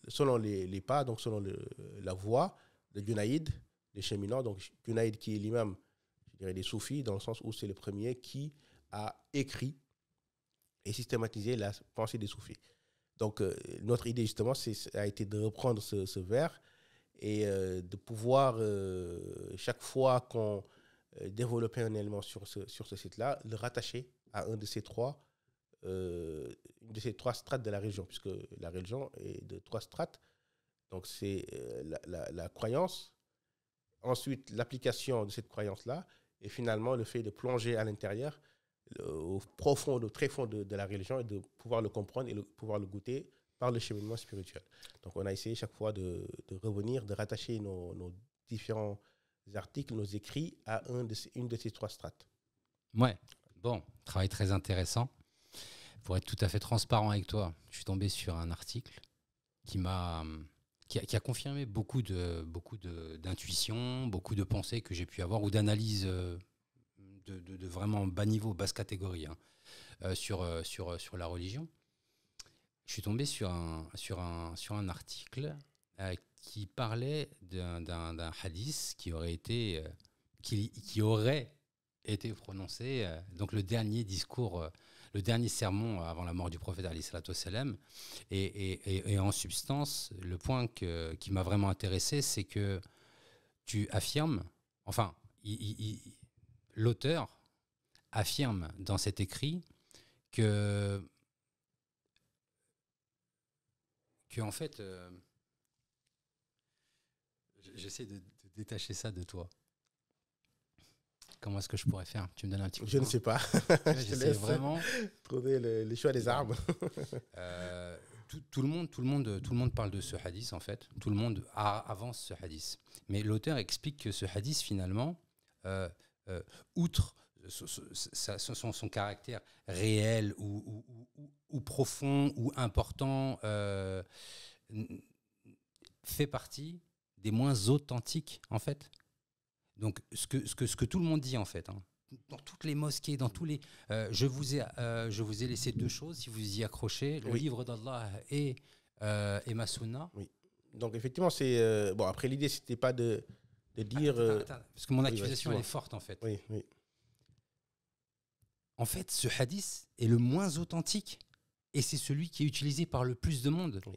selon les pas, donc selon la voie de Junayd, les cheminants, donc Junayd qui est l'imam, je dirais, des soufis, dans le sens où c'est le premier qui a écrit et systématisé la pensée des soufis. Donc notre idée justement a été de reprendre ce vers et de pouvoir, chaque fois qu'on développait un élément sur ce site-là, le rattacher à une de ces trois strates de la religion, puisque la religion est de 3 strates. Donc, c'est la croyance, ensuite l'application de cette croyance-là, et finalement le fait de plonger à l'intérieur, au profond, au très fond de la religion, et de pouvoir le comprendre et pouvoir le goûter par le cheminement spirituel. Donc, on a essayé chaque fois de revenir, de rattacher nos différents articles, nos écrits à une de ces 3 strates. Ouais, bon, travail très intéressant. Pour être tout à fait transparent avec toi, je suis tombé sur un article qui a confirmé beaucoup d'intuitions, beaucoup de pensées que j'ai pu avoir, ou d'analyses de vraiment bas niveau, basse catégorie, sur la religion. Je suis tombé sur un article qui parlait d'un hadith qui aurait été prononcé, donc le dernier discours, le dernier sermon avant la mort du prophète alayhi salatu wassalam. Et en substance, le point qui m'a vraiment intéressé, c'est que tu affirmes, enfin, l'auteur affirme dans cet écrit que en fait, j'essaie de détacher ça de toi. Comment est-ce que je pourrais faire? Tu me donnes un petit coup de Je ne sais pas. J'essaie vraiment trouver le choix des armes. Tout le monde parle de ce hadith, en fait. Tout le monde avance ce hadith. Mais l'auteur explique que ce hadith, finalement, outre son caractère réel ou profond ou important, fait partie des moins authentiques, en fait. Donc, ce que tout le monde dit, en fait, dans toutes les mosquées, dans tous les... je vous ai laissé 2 choses, si vous y accrochez, le livre d'Allah et ma sunna. Oui. Donc, effectivement, c'est... bon, après, l'idée, c'était pas de dire... Attends, parce que mon accusation, elle est forte, en fait. Oui. En fait, ce hadith est le moins authentique et c'est celui qui est utilisé par le plus de monde. Oui.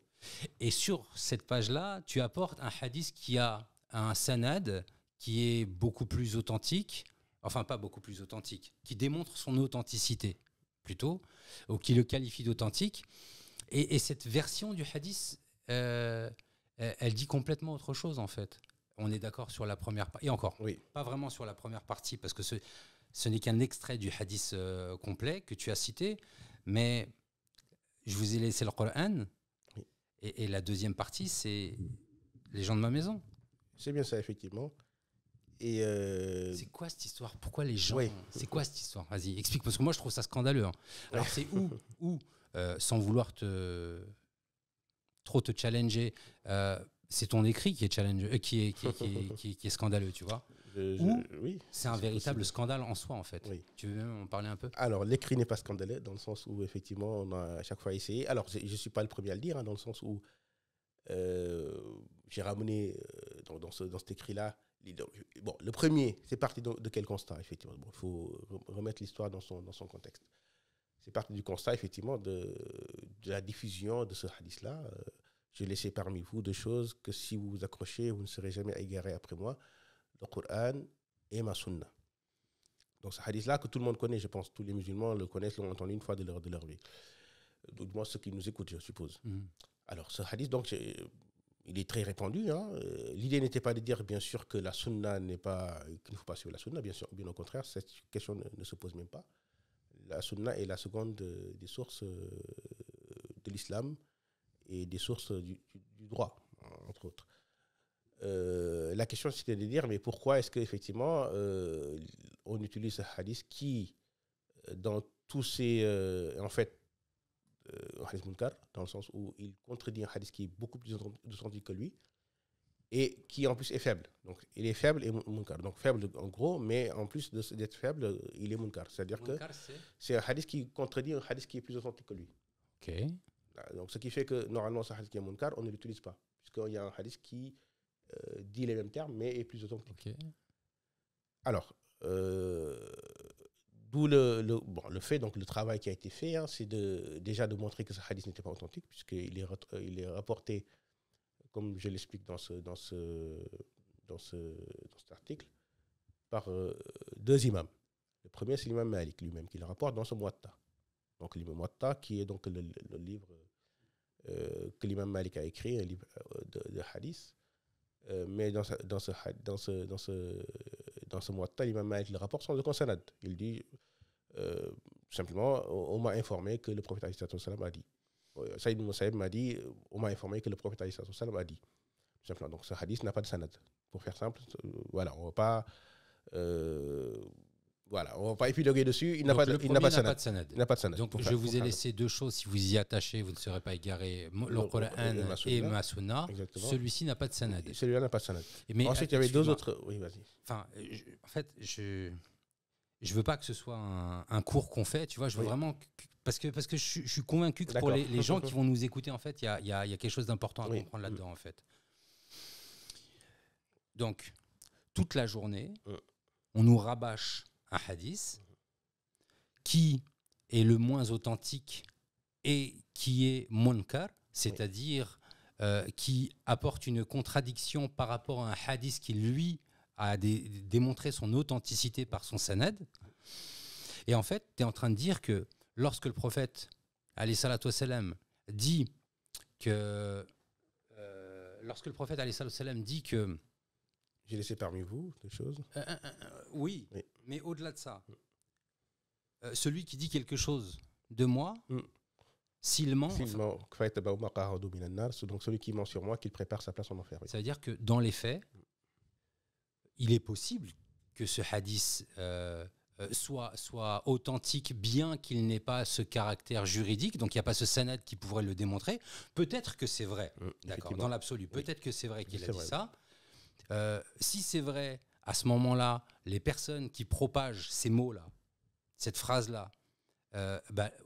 Et sur cette page-là, tu apportes un hadith qui a un sanad qui est beaucoup plus authentique, enfin pas beaucoup plus authentique, qui démontre son authenticité plutôt, ou qui le qualifie d'authentique. Et cette version du hadith, elle dit complètement autre chose, en fait. On est d'accord sur la première partie, et encore, pas vraiment sur la première partie, parce que ce n'est qu'un extrait du hadith complet que tu as cité, mais je vous ai laissé le Coran, et la deuxième partie, c'est les gens de ma maison. C'est bien ça, effectivement. Et c'est quoi cette histoire? Pourquoi les gens... C'est quoi cette histoire? Vas-y, explique, parce que moi, je trouve ça scandaleux. Alors, c'est où sans vouloir trop te challenger, c'est ton écrit qui est, qui est scandaleux, tu vois. Oui, c'est un véritable scandale en soi, en fait. Oui. Tu veux même en parler un peu? Alors, l'écrit n'est pas scandaleux, dans le sens où, effectivement, on a à chaque fois essayé. Alors, je ne suis pas le premier à le dire, dans le sens où j'ai ramené dans cet écrit-là. Bon, le premier, c'est parti de quel constat, effectivement? Il faut remettre l'histoire dans son contexte. C'est parti du constat, effectivement, de la diffusion de ce hadith-là. J'ai laissé parmi vous 2 choses que si vous vous accrochez, vous ne serez jamais égarés après moi: le Coran et ma sunna. Donc, ce hadith-là que tout le monde connaît, je pense, tous les musulmans le connaissent, l'ont entendu une fois de leur vie. Du moins, ceux qui nous écoutent, je suppose. Alors, ce hadith, donc, il est très répandu. L'idée n'était pas de dire, bien sûr, que la sunna qu'il ne faut pas suivre la sunna, bien sûr, bien au contraire, cette question ne se pose même pas. La sunna est la seconde des sources de l'islam et des sources du droit, entre autres. La question, c'était de dire, mais pourquoi est-ce qu'effectivement, on utilise ce hadith qui, dans tous ces... en fait, un hadith munkar, dans le sens où il contredit un hadith qui est beaucoup plus authentique que lui et qui en plus est faible. Donc il est faible et munkar. Donc faible en gros, mais en plus d'être faible, il est munkar. C'est-à-dire que c'est un hadith qui contredit un hadith qui est plus authentique que lui. Ok. Donc ce qui fait que normalement ce hadith qui est munkar, on ne l'utilise pas, puisqu'il y a un hadith qui dit les mêmes termes mais est plus authentique. Okay. Alors, d'où le fait, donc le travail qui a été fait, c'est déjà de montrer que ce hadith n'était pas authentique, puisqu'il est rapporté, comme je l'explique dans cet article, par 2 imams. Le premier, c'est l'imam Malik lui-même, qui le rapporte dans son Muwatta. Donc l'imam Muwatta, qui est donc le livre que l'imam Malik a écrit, un livre de hadith. Mais dans ce Muwatta, l'imam Malik le rapporte sans aucun sanad. Il dit simplement, on m'a informé que le prophète a dit. Saïd Moussaïb m'a dit, on m'a informé que le prophète a dit. Simplement. Donc ce hadith n'a pas de sanad. Pour faire simple, voilà, on ne va pas épiloguer dessus. Il n'a pas de sanad. Il n'a pas de sanad. Donc je vous ai laissé deux choses. Si vous y attachez, vous ne serez pas égaré. Le Coran et ma Sunna. Celui-ci n'a pas de sanad. Celui-là n'a pas de sanad. Mais ensuite, il y avait deux autres. Oui, vas-y. Enfin, en fait, je veux pas que ce soit un cours qu'on fait. Tu vois, je veux vraiment parce que je suis convaincu que pour les gens qui vont nous écouter, en fait, il y a quelque chose d'important à comprendre là-dedans, en fait. Donc, toute la journée, on nous rabâche un hadith qui est le moins authentique et qui est munkar, c'est-à-dire qui apporte une contradiction par rapport à un hadith qui, lui, a démontré son authenticité par son sanad. Et en fait, tu es en train de dire que lorsque le prophète, alayhi salatu wassalam, dit que... J'ai laissé parmi vous des choses. Oui, mais au-delà de ça, celui qui dit quelque chose de moi, s'il ment... donc celui qui ment sur moi, qu'il prépare sa place en enfer. Ça veut dire que dans les faits, il est possible que ce hadith soit authentique, bien qu'il n'ait pas ce caractère juridique, donc il n'y a pas ce sanad qui pourrait le démontrer. Peut-être que c'est vrai, d'accord, dans l'absolu. Peut-être que c'est vrai qu'il a dit ça. Si c'est vrai, à ce moment-là, les personnes qui propagent ces mots-là, cette phrase-là,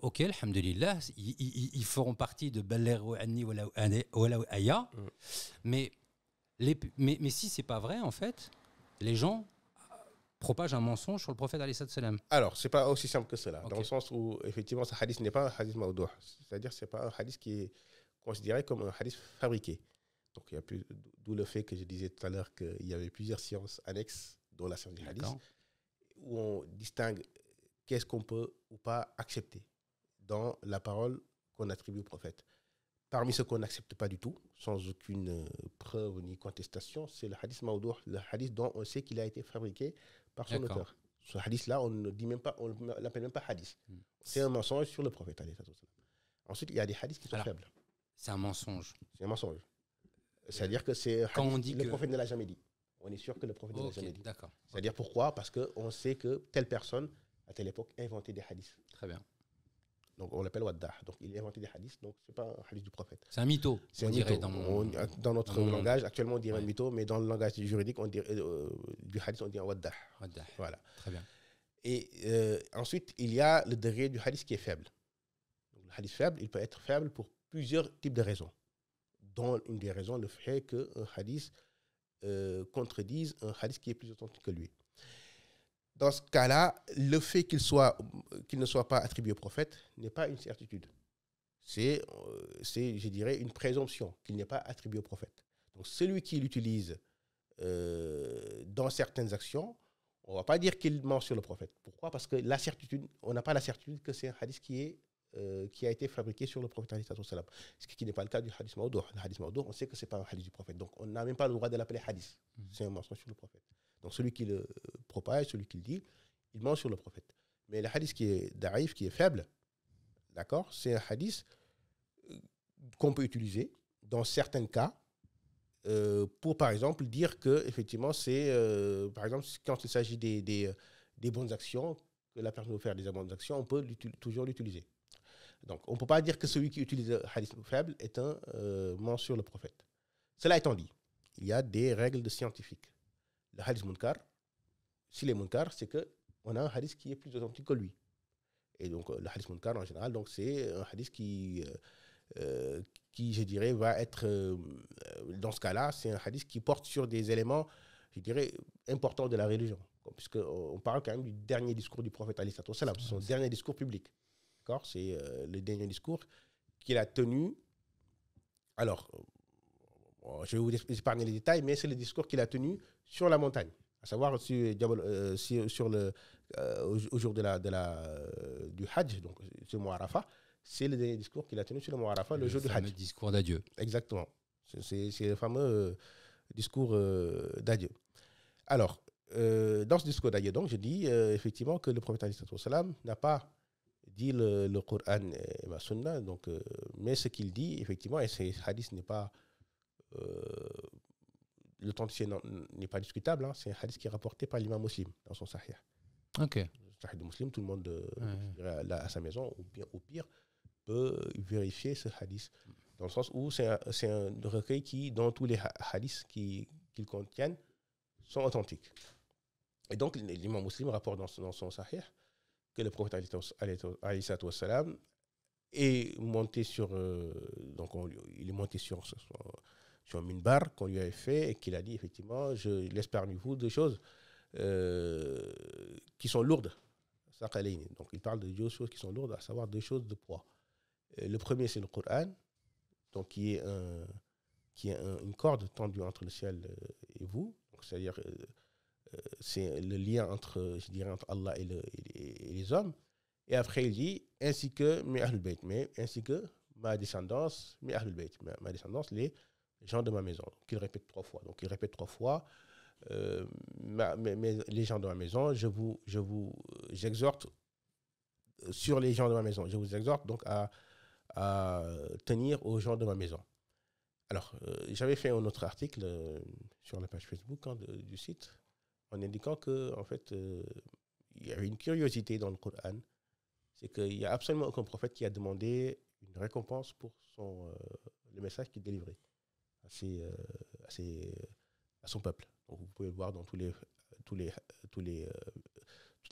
ok, alhamdulillah, ils feront partie de Ballighu anni walaw aya. Mais si c'est pas vrai, en fait, les gens propagent un mensonge sur le prophète alayhi salam. Alors, c'est pas aussi simple que cela, dans le sens où, effectivement, ce hadith n'est pas un hadith maudou', c'est-à-dire que c'est pas un hadith qui est considéré comme un hadith fabriqué. Donc, d'où le fait que je disais tout à l'heure qu'il y avait plusieurs sciences annexes, dont la science du hadith, où on distingue qu'est-ce qu'on peut ou pas accepter dans la parole qu'on attribue au prophète. Parmi ceux qu'on n'accepte pas du tout, sans aucune preuve ni contestation, c'est le hadith maudou', le hadith dont on sait qu'il a été fabriqué par son auteur. Ce hadith-là, on ne dit même pas, on ne l'appelle même pas hadith. C'est un mensonge sur le prophète. Ensuite, il y a des hadiths qui sont faibles. C'est un mensonge. C'est un mensonge. C'est-à-dire que c'est quand on dit le prophète ne l'a jamais dit. On est sûr que le prophète ne l'a jamais dit. D'accord. C'est-à-dire pourquoi? Parce qu'on sait que telle personne, à telle époque, inventait des hadiths. Très bien. Donc on l'appelle waddah. Donc il a inventé des hadiths, donc ce n'est pas un hadith du prophète. C'est un mytho. C'est un mytho. Dans notre langage, actuellement on dirait un mytho, mais dans le langage juridique, on dirait, du hadith, on dit un waddah. Voilà. Très bien. Et ensuite, il y a le degré du hadith qui est faible. Donc, le hadith faible, il peut être faible pour plusieurs types de raisons. Dont une des raisons, le fait qu'un hadith contredise un hadith qui est plus authentique que lui. Dans ce cas-là, le fait qu'il ne soit pas attribué au prophète n'est pas une certitude. C'est, je dirais, une présomption qu'il n'est pas attribué au prophète. Donc, celui qui l'utilise dans certaines actions, on ne va pas dire qu'il ment sur le prophète. Pourquoi? Parce que la certitude, on n'a pas la certitude que c'est un hadith qui a été fabriqué sur le prophète, ce qui n'est pas le cas du hadith maudou'. Le hadith maudou', on sait que ce n'est pas un hadith du prophète. Donc, on n'a même pas le droit de l'appeler hadith. C'est un mensonge sur le prophète. Donc, celui qui le propage, celui qui le dit, il ment sur le prophète. Mais le hadith qui est da'if, qui est faible, d'accord, c'est un hadith qu'on peut utiliser dans certains cas pour, par exemple, dire que, effectivement, c'est, par exemple, quand il s'agit des bonnes actions, que la personne veut faire des bonnes actions, on peut toujours l'utiliser. Donc, on ne peut pas dire que celui qui utilise le hadith faible est un ment sur le prophète. Cela étant dit, il y a des règles scientifiques. Le hadith munkar, s'il est munkar, c'est qu'on a un hadith qui est plus authentique que lui. Et donc, le hadith munkar, en général, donc, c'est un hadith qui, je dirais, va être, dans ce cas-là, c'est un hadith qui porte sur des éléments, je dirais, importants de la religion. Puisqu'on parle quand même du dernier discours du prophète, c'est son dernier discours public. D'accord, c'est le dernier discours qu'il a tenu. Alors, je vais vous épargner les détails, mais c'est le discours qu'il a tenu sur la montagne, À savoir, sur au jour du Hajj, donc sur le mois Arafat, c'est le dernier discours qu'il a tenu sur le mois Arafat, le jour du Hajj. Le discours d'adieu. Exactement. C'est le fameux discours d'adieu. Alors, dans ce discours d'adieu, donc, je dis effectivement que le prophète n'a pas dit le Coran et ma sunna, donc, mais ce qu'il dit, effectivement, et ce hadith n'est pas... l'authenticité n'est pas discutable, hein, c'est un hadith qui est rapporté par l'imam Muslim dans son Sahih. Ok. Le Sahih de Muslim, tout le monde à sa maison, au pire, peut vérifier ce hadith. Dans le sens où c'est un recueil qui, dans tous les hadiths qu'ils contiennent, sont authentiques. Et donc, l'imam Muslim rapporte dans son Sahih que le prophète est monté sur... il est monté sur un minbar qu'on lui avait fait et qu'il a dit, effectivement, je laisse parmi vous deux choses qui sont lourdes. Donc, il parle de deux choses qui sont lourdes, à savoir deux choses de poids. Le premier, c'est le Coran, donc qui est une corde tendue entre le ciel et vous. C'est-à-dire, c'est le lien entre Allah et les hommes. Et après, il dit, ainsi que mes Ahlul Bayt, ainsi que ma descendance, mes Ahlul Bayt, ma descendance, les gens de ma maison. Donc, il répète 3 fois. Donc, il répète 3 fois, les gens de ma maison, j'exhorte sur les gens de ma maison. Je vous exhorte donc à tenir aux gens de ma maison. Alors, j'avais fait un autre article sur la page Facebook du site en indiquant qu'en fait, il y avait une curiosité dans le Coran, c'est qu'il n'y a absolument aucun prophète qui a demandé une récompense pour le message qu'il délivrait à son peuple. Donc, vous pouvez le voir dans toutes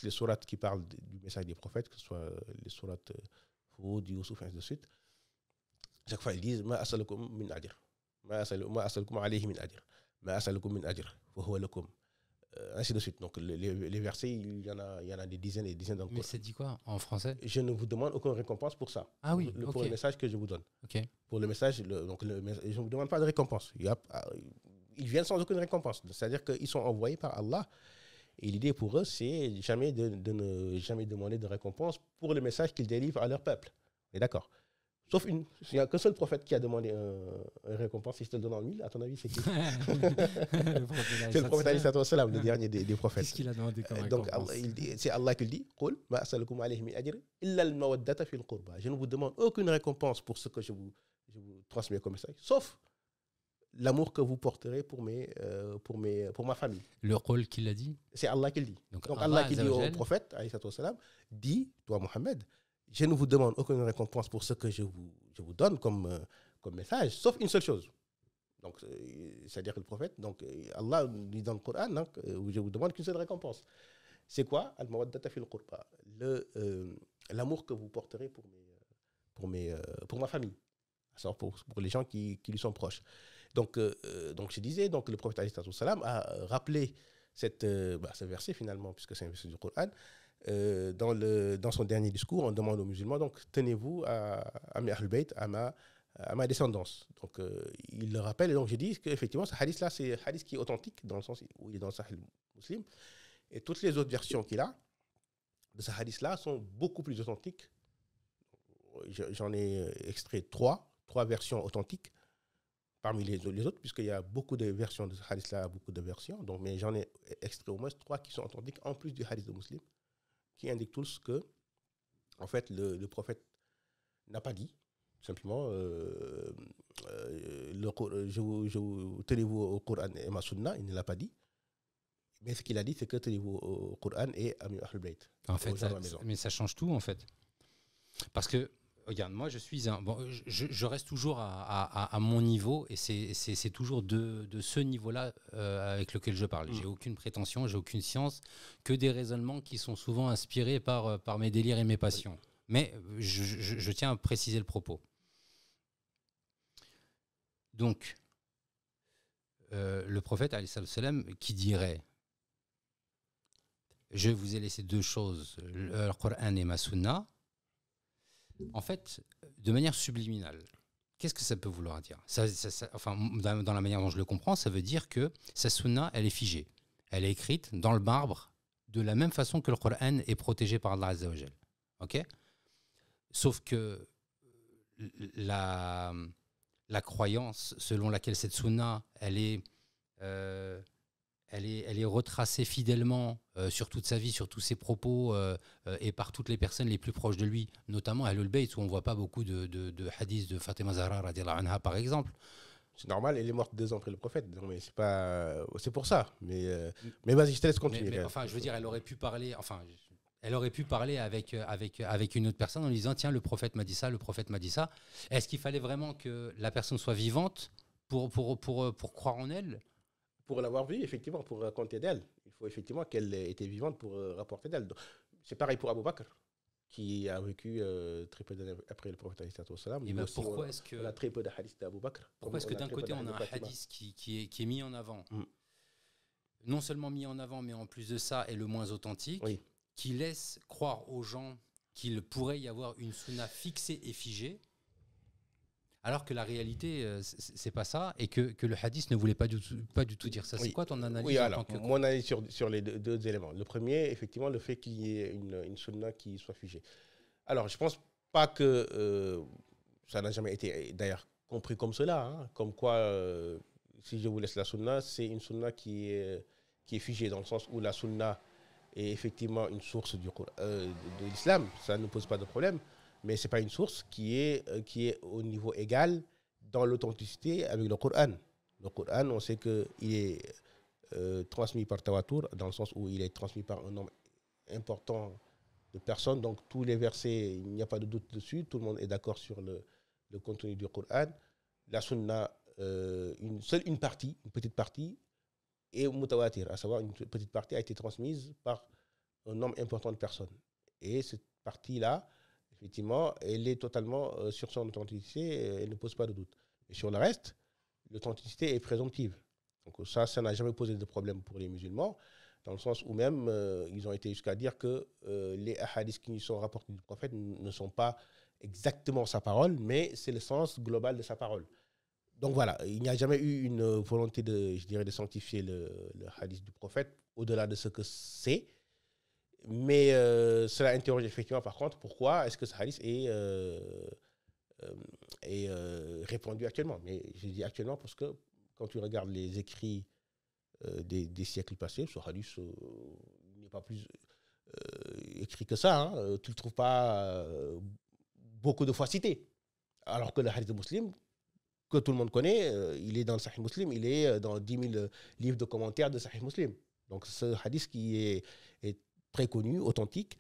les sourates qui parlent du message des prophètes, que ce soit les sourates Hud, Yusuf, et ainsi de suite. Chaque fois, ils disent Ma asalukum min ajr. Ma asalukum alayhi min ajr. Ma asalukum min ajr. Wa huwa lakum. Ainsi de suite. Donc, les versets, il y en a des dizaines et des dizaines dans le Coran. Mais ça dit quoi en français? Je ne vous demande aucune récompense pour ça. Ah oui, pour le message que je vous donne. Okay. Pour le message, je ne vous demande pas de récompense. Ils viennent sans aucune récompense. C'est-à-dire qu'ils sont envoyés par Allah. Et l'idée pour eux, c'est de ne jamais demander de récompense pour le message qu'ils délivrent à leur peuple. On est d'accord? Sauf il n'y a qu'un seul prophète qui a demandé une récompense. Si je te le donne en 1000, à ton avis, c'est qui? C'est le prophète Ali Sallallahu Alayhi wa Sallam, le dernier des prophètes. Qu'est-ce qu'il a demandé comme récompense? Donc, c'est Allah qui le dit. Qul ma as'alukum alayhi min ajr illa al-mawaddata fil qurba. Je ne vous demande aucune récompense pour ce que je vous transmets comme message, sauf l'amour que vous porterez pour ma famille. Le rôle qu'il a dit? C'est Allah qui le dit. Donc Allah qui dit au prophète, alayhi sallam, dit, toi Mohammed, je ne vous demande aucune récompense pour ce que je vous donne comme message, sauf une seule chose. Donc, c'est-à-dire que le prophète, donc Allah dit dans le Coran, donc, je vous demande qu'une seule récompense. C'est quoi? Al-mawaddata fil qurba. L'amour que vous porterez pour ma famille, pour les gens qui lui sont proches. Donc je disais, donc le prophète alayhi salam a rappelé ce verset finalement, puisque c'est un verset du Coran, dans son dernier discours, on demande aux musulmans, donc tenez-vous à mes Ahlul Bayt, à ma descendance. Donc il le rappelle, et donc je dis qu'effectivement ce hadith-là, c'est un hadith qui est authentique, dans le sens où il est dans le Sahih Muslim, et toutes les autres versions qu'il a de ce hadith-là sont beaucoup plus authentiques. J'en ai extrait trois versions authentiques parmi les autres, puisqu'il y a beaucoup de versions de ce hadith-là, beaucoup de versions, donc, mais j'en ai extrait au moins 3 qui sont authentiques, en plus du hadith de Muslim, qui indiquent tous que, en fait, le prophète n'a pas dit, simplement, tenez-vous au Coran et ma sunna, il ne l'a pas dit, mais ce qu'il a dit, c'est que tenez-vous au Coran et à Ahlul Bayt. En fait, mais ça change tout, en fait. Parce que, regarde, moi je reste toujours à mon niveau et c'est toujours de ce niveau-là avec lequel je parle. J'ai aucune prétention, j'ai aucune science, que des raisonnements qui sont souvent inspirés par mes délires et mes passions. Mais je tiens à préciser le propos. Donc, le prophète alayhi salam qui dirait: je vous ai laissé 2 choses, le Coran et ma sunna. En fait, de manière subliminale, qu'est-ce que ça peut vouloir dire? Enfin, dans la manière dont je le comprends, ça veut dire que sa sunna, elle est figée. elle est écrite dans le marbre de la même façon que le Coran est protégé par Allah Azza wa Jal. Ok ? Sauf que la croyance selon laquelle cette sunna, elle est retracée fidèlement sur toute sa vie, sur tous ses propos et par toutes les personnes les plus proches de lui, notamment Ahlul Bayt, où on ne voit pas beaucoup de hadiths de Fatima Zahra radiallahu anha, par exemple. C'est normal, elle est morte 2 ans après le prophète. Non, mais c'est pour ça. Mais vas-y, je te laisse continuer. Mais enfin, je veux dire, elle aurait pu parler. Enfin, elle aurait pu parler avec une autre personne en lui disant, tiens, le prophète m'a dit ça, le prophète m'a dit ça. Est-ce qu'il fallait vraiment que la personne soit vivante pour croire en elle? Pour l'avoir vue, effectivement, pour raconter d'elle. Il faut effectivement qu'elle était vivante pour rapporter d'elle. C'est pareil pour Abu Bakr, qui a vécu très peu d'années après le prophète. Et ben pourquoi est-ce que... On a très peu de hadiths d'Abu Bakr. Pourquoi est-ce que d'un côté, on a un hadith qui est mis en avant, non seulement mis en avant, mais en plus de ça, est le moins authentique, qui laisse croire aux gens qu'il pourrait y avoir une sunna fixée et figée, alors que la réalité, c'est pas ça, et que le hadith ne voulait pas du tout dire ça. C'est quoi ton analyse mon analyse sur les deux éléments. Le premier, effectivement, le fait qu'il y ait une sunna qui soit figée. Alors, je pense pas que ça n'a jamais été, d'ailleurs, compris comme cela. Hein, comme quoi, si je vous laisse la sunna, c'est une sunna qui est figée, dans le sens où la sunna est effectivement une source de l'islam. Ça ne pose pas de problème. Mais ce n'est pas une source qui est au niveau égal dans l'authenticité avec le Coran. Le Coran, on sait qu'il est transmis par Tawatur, dans le sens où il est transmis par un nombre important de personnes. Donc, tous les versets, il n'y a pas de doute dessus. Tout le monde est d'accord sur le contenu du Coran. La Sunna, une petite partie, est mutawatir, à savoir une petite partie a été transmise par un nombre important de personnes. Et cette partie-là, effectivement, elle est totalement sur son authenticité, elle ne pose pas de doute. Et sur le reste, l'authenticité est présomptive. Donc ça n'a jamais posé de problème pour les musulmans, dans le sens où même ils ont été jusqu'à dire que les hadiths qui nous sont rapportés du prophète ne sont pas exactement sa parole, mais c'est le sens global de sa parole. Donc voilà, il n'y a jamais eu une volonté de sanctifier le hadith du prophète au-delà de ce que c'est. Mais cela interroge effectivement, par contre, pourquoi est-ce que ce hadith est répandu actuellement. Mais je dis actuellement parce que quand tu regardes les écrits des siècles passés, ce hadith n'est pas plus écrit que ça. Hein. Tu ne le trouves pas beaucoup de fois cité. Alors que le hadith de Muslim, que tout le monde connaît, il est dans le Sahih Muslim, il est dans 10 000 livres de commentaires de Sahih Muslim. Donc ce hadith qui est très connu, authentique,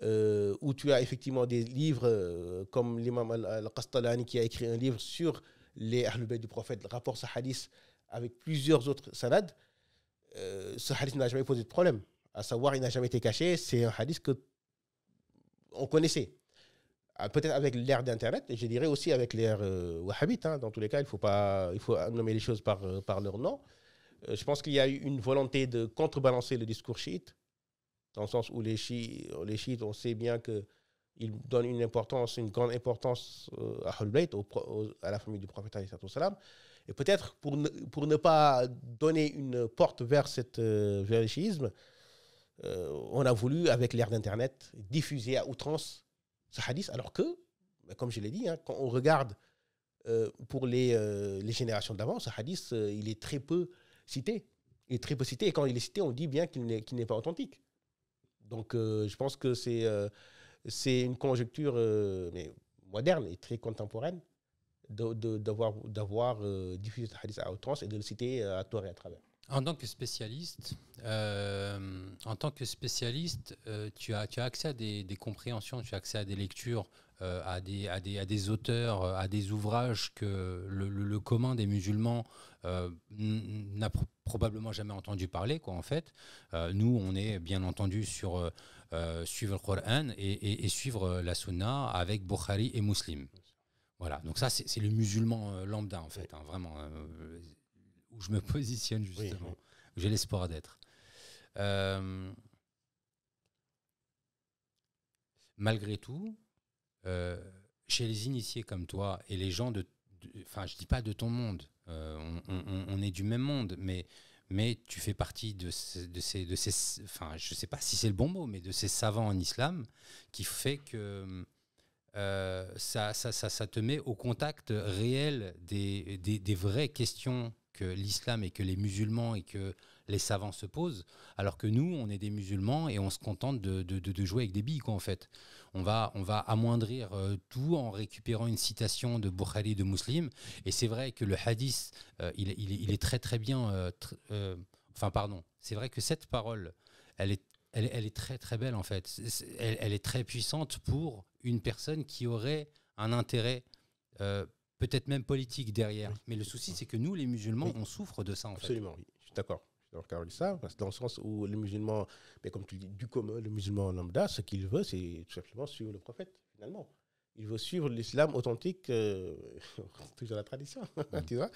où tu as effectivement des livres comme l'imam al-Qastalani qui a écrit un livre sur les Ahlul Bayt du prophète, rapporte ce hadith avec plusieurs autres sanad. Ce hadith n'a jamais posé de problème. À savoir, il n'a jamais été caché. C'est un hadith qu'on connaissait. Peut-être avec l'ère d'Internet, et je dirais aussi avec l'ère wahhabite. Hein. Dans tous les cas, il faut nommer les choses par leur nom. Je pense qu'il y a eu une volonté de contrebalancer le discours chiite, dans le sens où les chiites, on sait bien qu'ils donnent une grande importance à Ahlul Bayt, à la famille du prophète alayhi salam. Et peut-être pour ne pas donner une porte vers le chiisme, on a voulu, avec l'ère d'Internet, diffuser à outrance ce hadith, alors que, comme je l'ai dit, hein, quand on regarde pour les générations d'avant, ce hadith, il est très peu cité. Il est très peu cité, et quand il est cité, on dit bien qu'il n'est pas authentique. Donc, je pense que c'est une conjecture mais moderne et très contemporaine d'avoir diffusé ce hadith à outrance et de le citer à tort et à travers. En tant que spécialiste, tu as accès à des compréhensions, tu as accès à des lectures, à des auteurs, à des ouvrages que le commun des musulmans n'a probablement jamais entendu parler, quoi, en fait. Nous, on est bien entendu sur suivre le Coran et suivre la Sunna avec Bukhari et Muslim. Voilà, donc ça, c'est le musulman lambda, en fait, hein, vraiment. Où je me positionne justement, où j'ai l'espoir d'être. Malgré tout, chez les initiés comme toi et les gens enfin, je dis pas de ton monde, on est du même monde, mais mais tu fais partie de ces enfin, je ne sais pas si c'est le bon mot, mais de ces savants en islam qui fait que ça te met au contact réel des vraies questions que l'islam et que les musulmans et que les savants se posent, alors que nous, on est des musulmans et on se contente de jouer avec des billes, quoi, en fait. On va amoindrir tout en récupérant une citation de Bukhari, de Muslim, et c'est vrai que le hadith, il est très très bien... enfin, pardon, c'est vrai que cette parole, elle est très très belle, en fait. Elle est très puissante pour une personne qui aurait un intérêt peut-être même politique derrière. Mais le souci, c'est que nous, les musulmans, on souffre de ça, en fait. Absolument, oui. Je suis d'accord. Avec ça, parce que dans le sens où les musulmans, mais comme tu dis, du commun, le musulman lambda, ce qu'il veut, c'est tout simplement suivre le prophète, finalement. Il veut suivre l'islam authentique, toujours la tradition, tu vois,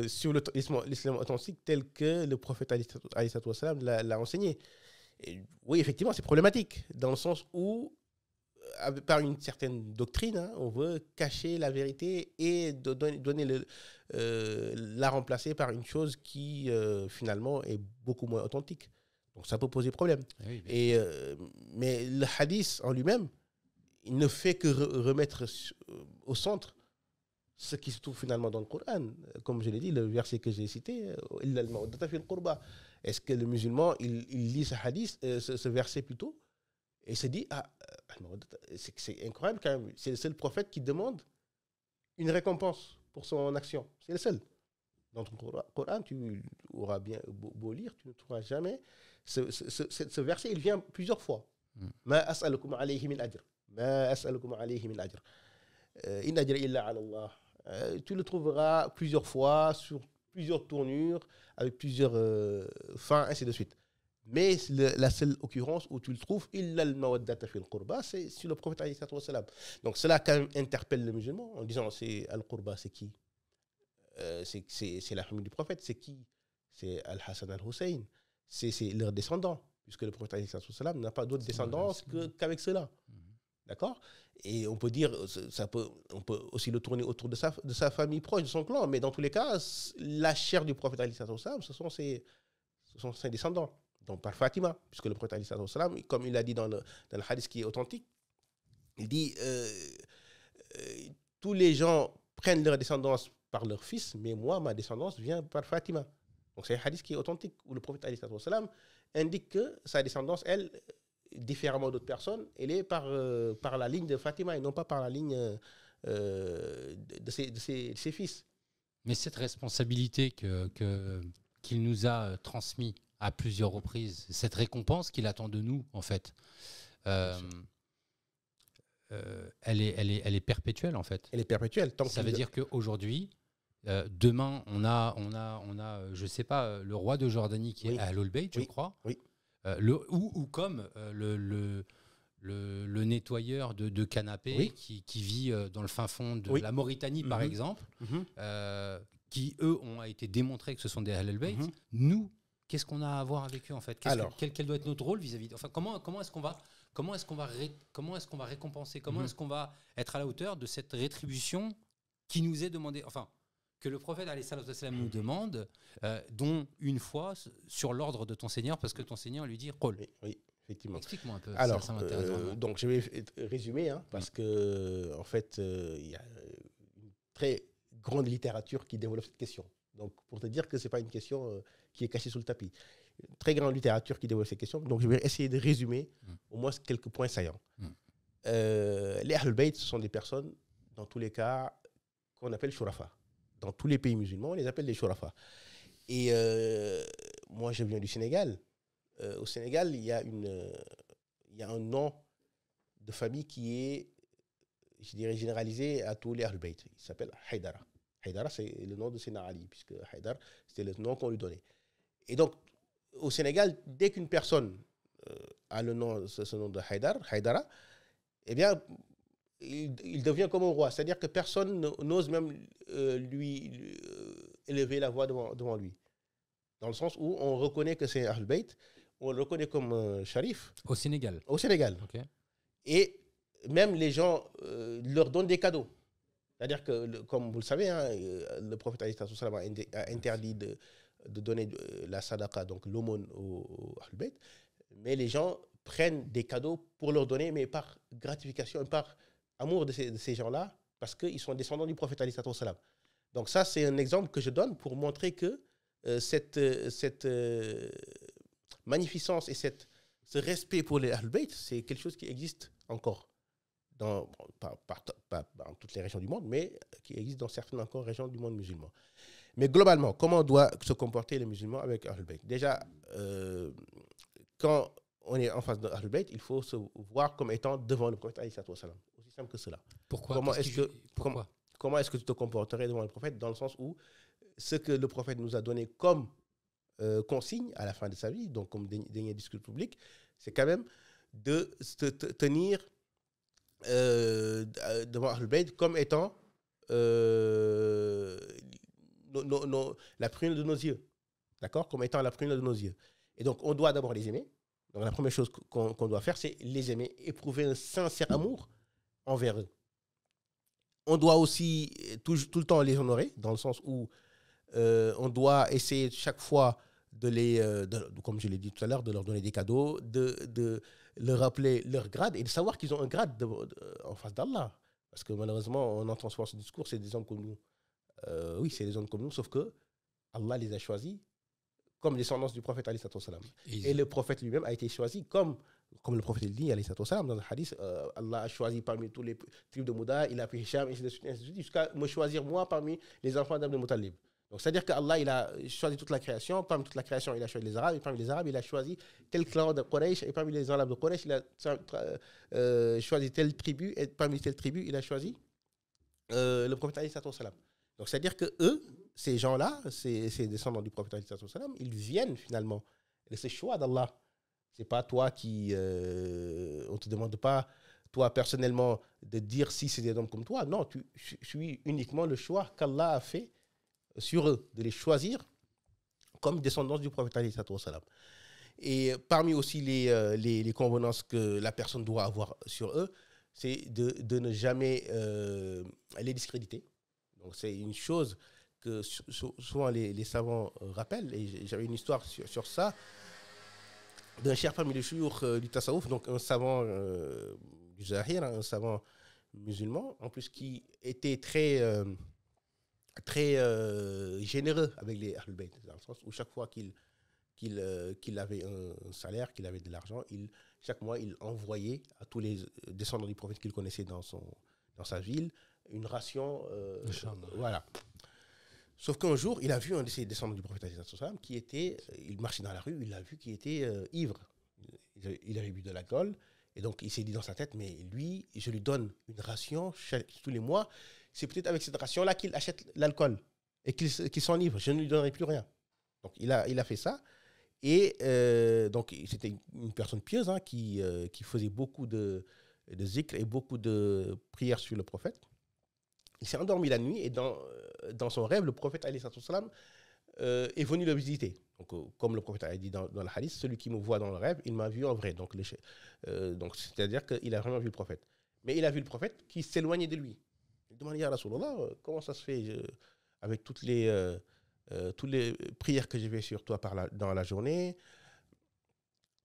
suivre l'islam authentique tel que le prophète l'a enseigné. Et oui, effectivement, c'est problématique, dans le sens où, par une certaine doctrine, hein, on veut cacher la vérité et la remplacer par une chose qui, finalement, est beaucoup moins authentique. Donc, ça peut poser problème. Oui, mais le hadith en lui-même, il ne fait que remettre au centre ce qui se trouve finalement dans le Coran. Comme je l'ai dit, le verset que j'ai cité, est-ce que le musulman, il lit ce hadith, ce verset plutôt, et se dit, c'est incroyable quand même, c'est le seul prophète qui demande une récompense pour son action. C'est le seul. Dans ton Coran, tu auras bien beau lire, tu ne trouveras jamais. Ce verset, il vient plusieurs fois. Ma as'alukum alayhi min ajr. Ma as'alukum alayhi min ajr. In ajra illa ala Allah. Tu le trouveras plusieurs fois, sur plusieurs tournures, avec plusieurs fins, ainsi de suite. Mais la seule occurrence où tu le trouves, illa al-mawaddata fil qurba, c'est sur le prophète alayhi salatu wa salam. Donc cela quand même interpelle le musulman en disant, c'est al-qurba, c'est qui? C'est la famille du prophète, c'est qui? C'est Al-Hassan al-Hussein, c'est leurs descendants, puisque le prophète alayhi salatu wa salam n'a pas d'autre descendance qu'avec cela. D'accord? Et on peut dire, on peut aussi le tourner autour de sa famille proche, de son clan, mais dans tous les cas, la chair du prophète alayhi salatu wa salam, ce sont ses descendants. Donc par Fatima, puisque le prophète alayhi salatu wa salam, comme il l'a dit dans le hadith qui est authentique, il dit tous les gens prennent leur descendance par leur fils, mais moi, ma descendance vient par Fatima. Donc c'est un hadith qui est authentique, où le prophète alayhi salatu wa salam indique que sa descendance, elle, différemment d'autres personnes, elle est par la ligne de Fatima et non pas par la ligne de ses fils. Mais cette responsabilité qu'il nous a transmise à plusieurs reprises, cette récompense qu'il attend de nous, en fait, elle est perpétuelle, en fait. Elle est perpétuelle. Ça veut dire qu'aujourd'hui, demain, on a, je sais pas, le roi de Jordanie qui est à Al-Bayt, je crois. Oui. Ou comme le nettoyeur de canapés qui vit dans le fin fond de la Mauritanie, par exemple, qui, eux, ont été démontrés que ce sont des Ahlul Bayt. Nous, qu'est-ce qu'on a à voir avec eux, en fait? Quel doit être notre rôle vis-à-vis? Enfin, comment est-ce qu'on va récompenser? Comment est-ce qu'on va être à la hauteur de cette rétribution qui nous est demandée? Enfin, que le prophète alayhi salatu wa salam nous demande, dont une fois sur l'ordre de ton Seigneur, parce que ton Seigneur lui dit Qul. Oui, effectivement. Explique-moi un peu. Alors, ça m'intéresse. Donc je vais résumer, parce que en fait, il y a une très grande littérature qui développe cette question. Donc pour te dire que c'est pas une question qui est cachée sous le tapis. Une très grande littérature qui développe cette question. Donc je vais essayer de résumer au moins quelques points saillants. Les Ahlul Bayt, ce sont des personnes, dans tous les cas, qu'on appelle shurafa. Dans tous les pays musulmans, on les appelle des shurafa. Et moi, je viens du Sénégal. Au Sénégal, il y a un nom de famille qui est, je dirais, généralisé à tous les Ahlul Bayt. Il s'appelle Haïdara. Haïdara, c'est le nom de Sénat Ali, puisque Haïdar, c'était le nom qu'on lui donnait. Et donc, au Sénégal, dès qu'une personne a ce nom de Haïdara, eh bien, il devient comme un roi. C'est-à-dire que personne n'ose même lui élever la voix devant lui. Dans le sens où on reconnaît que c'est Ahlul Bayt, on le reconnaît comme Sharif. Au Sénégal. Au Sénégal. Okay. Et même les gens leur donnent des cadeaux. C'est-à-dire que, comme vous le savez, le prophète a interdit de donner la sadaqa, donc l'aumône au Ahlul Bayt, mais les gens prennent des cadeaux pour leur donner, mais par gratification, par amour de ces gens-là, parce qu'ils sont descendants du prophète alayhi salatu wassalam. Donc ça, c'est un exemple que je donne pour montrer que cette magnificence et ce respect pour les Ahlul Bayt, c'est quelque chose qui existe encore, pas dans toutes les régions du monde, mais qui existe dans certaines encore régions du monde musulman. Mais globalement, comment doit se comporter les musulmans avec Ahlul Bayt? Déjà, quand on est en face d'Ahlul Bayt, il faut se voir comme étant devant le prophète alayhi salatu wassalam. Aussi simple que cela. Pourquoi? Comment est-ce que tu te comporterais devant le prophète, dans le sens où ce que le prophète nous a donné comme consigne à la fin de sa vie, donc comme dernier discours public, c'est quand même de se tenir devant Ahlul Bayt comme étant la prunelle de nos yeux. D'accord? Comme étant la prunelle de nos yeux. Et donc, on doit d'abord les aimer. Donc, la première chose qu'on doit faire, c'est les aimer, éprouver un sincère amour envers eux. On doit aussi tout le temps les honorer, dans le sens où on doit essayer chaque fois comme je l'ai dit tout à l'heure, de leur donner des cadeaux, de leur rappeler leur grade et de savoir qu'ils ont un grade en face d'Allah. Parce que malheureusement, on entend souvent ce discours, c'est des hommes comme nous. Oui, c'est des hommes comme nous, sauf que Allah les a choisis comme descendance du prophète alayhi salatu wassalam. Et le prophète lui-même a été choisi comme le prophète le dit alayhi salatu wassalam dans le hadith, Allah a choisi parmi tous les tribus de Mouda, il a pris Hisham, ainsi de suite, jusqu'à me choisir moi parmi les enfants d'Abd al-Muttalib. Donc c'est-à-dire qu'Allah, il a choisi toute la création, parmi toute la création, il a choisi les Arabes, et parmi les Arabes, il a choisi tel clan de Quraysh, et parmi les Arabes de Quraysh, il a choisi telle tribu, et parmi telle tribu, il a choisi le prophète alayhi salatu wassalam. Donc c'est-à-dire que eux, ces gens-là, ces descendants du prophète alayhi salatu wassalam, ils viennent finalement de ce choix d'Allah. C'est pas toi qui... on te demande pas, toi personnellement, de dire si c'est des hommes comme toi. Non, tu suis uniquement le choix qu'Allah a fait sur eux, de les choisir comme descendants du prophète alayhi salatu wassalam. Et parmi aussi les convenances que la personne doit avoir sur eux, c'est de ne jamais les discréditer. Donc c'est une chose que souvent les savants rappellent, et j'avais une histoire sur ça, d'un cheikh parmi les chouyoukh du tasawwuf, donc un savant du Zahir, un savant musulman, en plus qui était très généreux avec les Ahlul Bayt, dans le sens où chaque fois qu'il avait un salaire, qu'il avait de l'argent, chaque mois, il envoyait à tous les descendants du prophète qu'il connaissait dans sa ville une ration. Voilà. Sauf qu'un jour, il a vu un de ses descendants du prophète qui était, il marchait dans la rue, il l'a vu qui était ivre. Il avait bu de l'alcool, et donc il s'est dit dans sa tête, mais lui, je lui donne une ration tous les mois, c'est peut-être avec cette ration-là qu'il achète l'alcool et qu'il s'enivre, je ne lui donnerai plus rien. Donc il a fait ça, et donc c'était une personne pieuse qui faisait beaucoup de zikr et beaucoup de prières sur le prophète. Il s'est endormi la nuit, et dans son rêve, le prophète alayhi salatu wassalam est venu le visiter. Donc, comme le prophète a dit dans le hadith, celui qui me voit dans le rêve, il m'a vu en vrai. Donc c'est-à-dire qu'il a vraiment vu le prophète. Mais il a vu le prophète qui s'éloignait de lui. Il demande, Ya Rasulallah, comment ça se fait avec toutes les prières que j'ai fait sur toi dans la journée,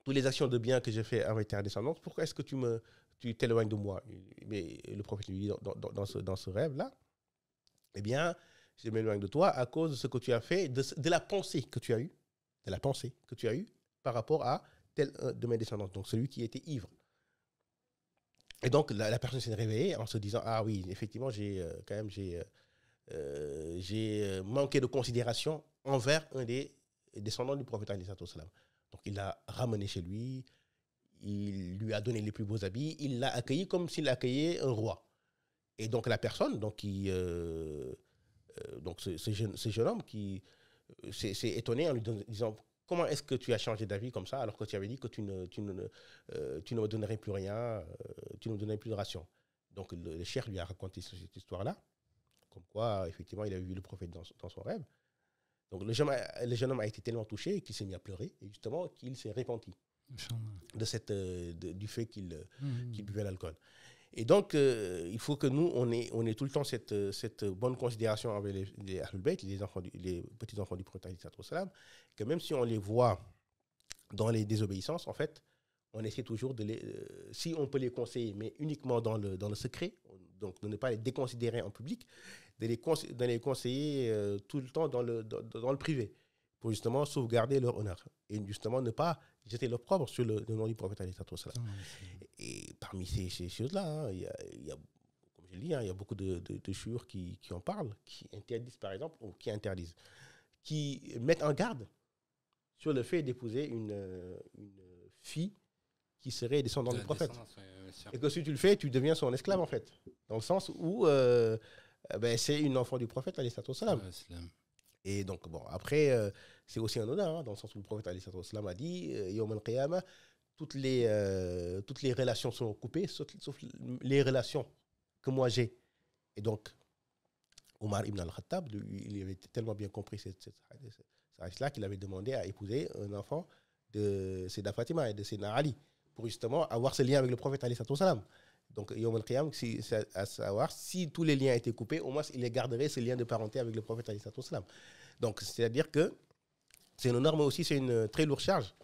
toutes les actions de bien que j'ai fait avec ta descendance, pourquoi est-ce que tu t'éloignes de moi? Mais le prophète lui dit dans ce rêve-là, eh bien, je m'éloigne de toi à cause de ce que tu as fait, de la pensée que tu as eue, par rapport à tel de mes descendants, donc celui qui était ivre. Et donc, la personne s'est réveillée en se disant, ah oui, effectivement, j'ai manqué de considération envers un des descendants du prophète alayhi salatu wassalam. Donc, il l'a ramené chez lui, il lui a donné les plus beaux habits, il l'a accueilli comme s'il accueillait un roi. Et donc la personne, donc ce jeune homme qui s'est étonné en lui disant, comment est-ce que tu as changé d'avis comme ça, alors que tu avais dit que tu ne me donnerais plus rien, tu ne me donnerais plus de ration. Donc le cheikh lui a raconté cette histoire-là, comme quoi effectivement il avait vu le prophète dans son rêve. Donc le jeune homme a été tellement touché qu'il s'est mis à pleurer, et justement qu'il s'est repenti du fait qu'il buvait l'alcool. Et donc, il faut que nous, on ait tout le temps cette bonne considération avec les Ahlul Bayt, les petits-enfants du prophète, que même si on les voit dans les désobéissances, en fait, on essaie toujours de si on peut les conseiller, mais uniquement dans le secret, donc de ne pas les déconsidérer en public, de les conseiller tout le temps dans le privé, pour justement sauvegarder leur honneur et justement ne pas jeter l'opprobre sur le nom du prophète. Et parmi ces choses-là, hein, il y a, comme je le dis, hein, il y a beaucoup de chouurs qui en parlent, qui interdisent par exemple, ou qui mettent en garde sur le fait d'épouser une fille qui serait descendante du prophète. Et que si tu le fais, tu deviens son esclave en fait. Dans le sens où c'est une enfant du prophète, alayhi salam. Et donc, bon, après, c'est aussi un honneur, hein, dans le sens où le prophète alayhi salam a dit Yawm al-Qiyamah, toutes les relations sont coupées, sauf les relations que moi j'ai. Et donc, Omar ibn al-Khattab, il avait tellement bien compris cette hadith-là qu'il avait demandé à épouser un enfant de Sayyidah Fatima et de Sayyidina Ali, pour justement avoir ce lien avec le prophète alayhi salam. Donc, Yawm al-Qiyam, c'est à savoir si tous les liens étaient coupés, au moins il garderait ce lien de parenté avec le prophète alayhi salam. Donc, c'est-à-dire que c'est une honneur, mais aussi c'est une très lourde charge,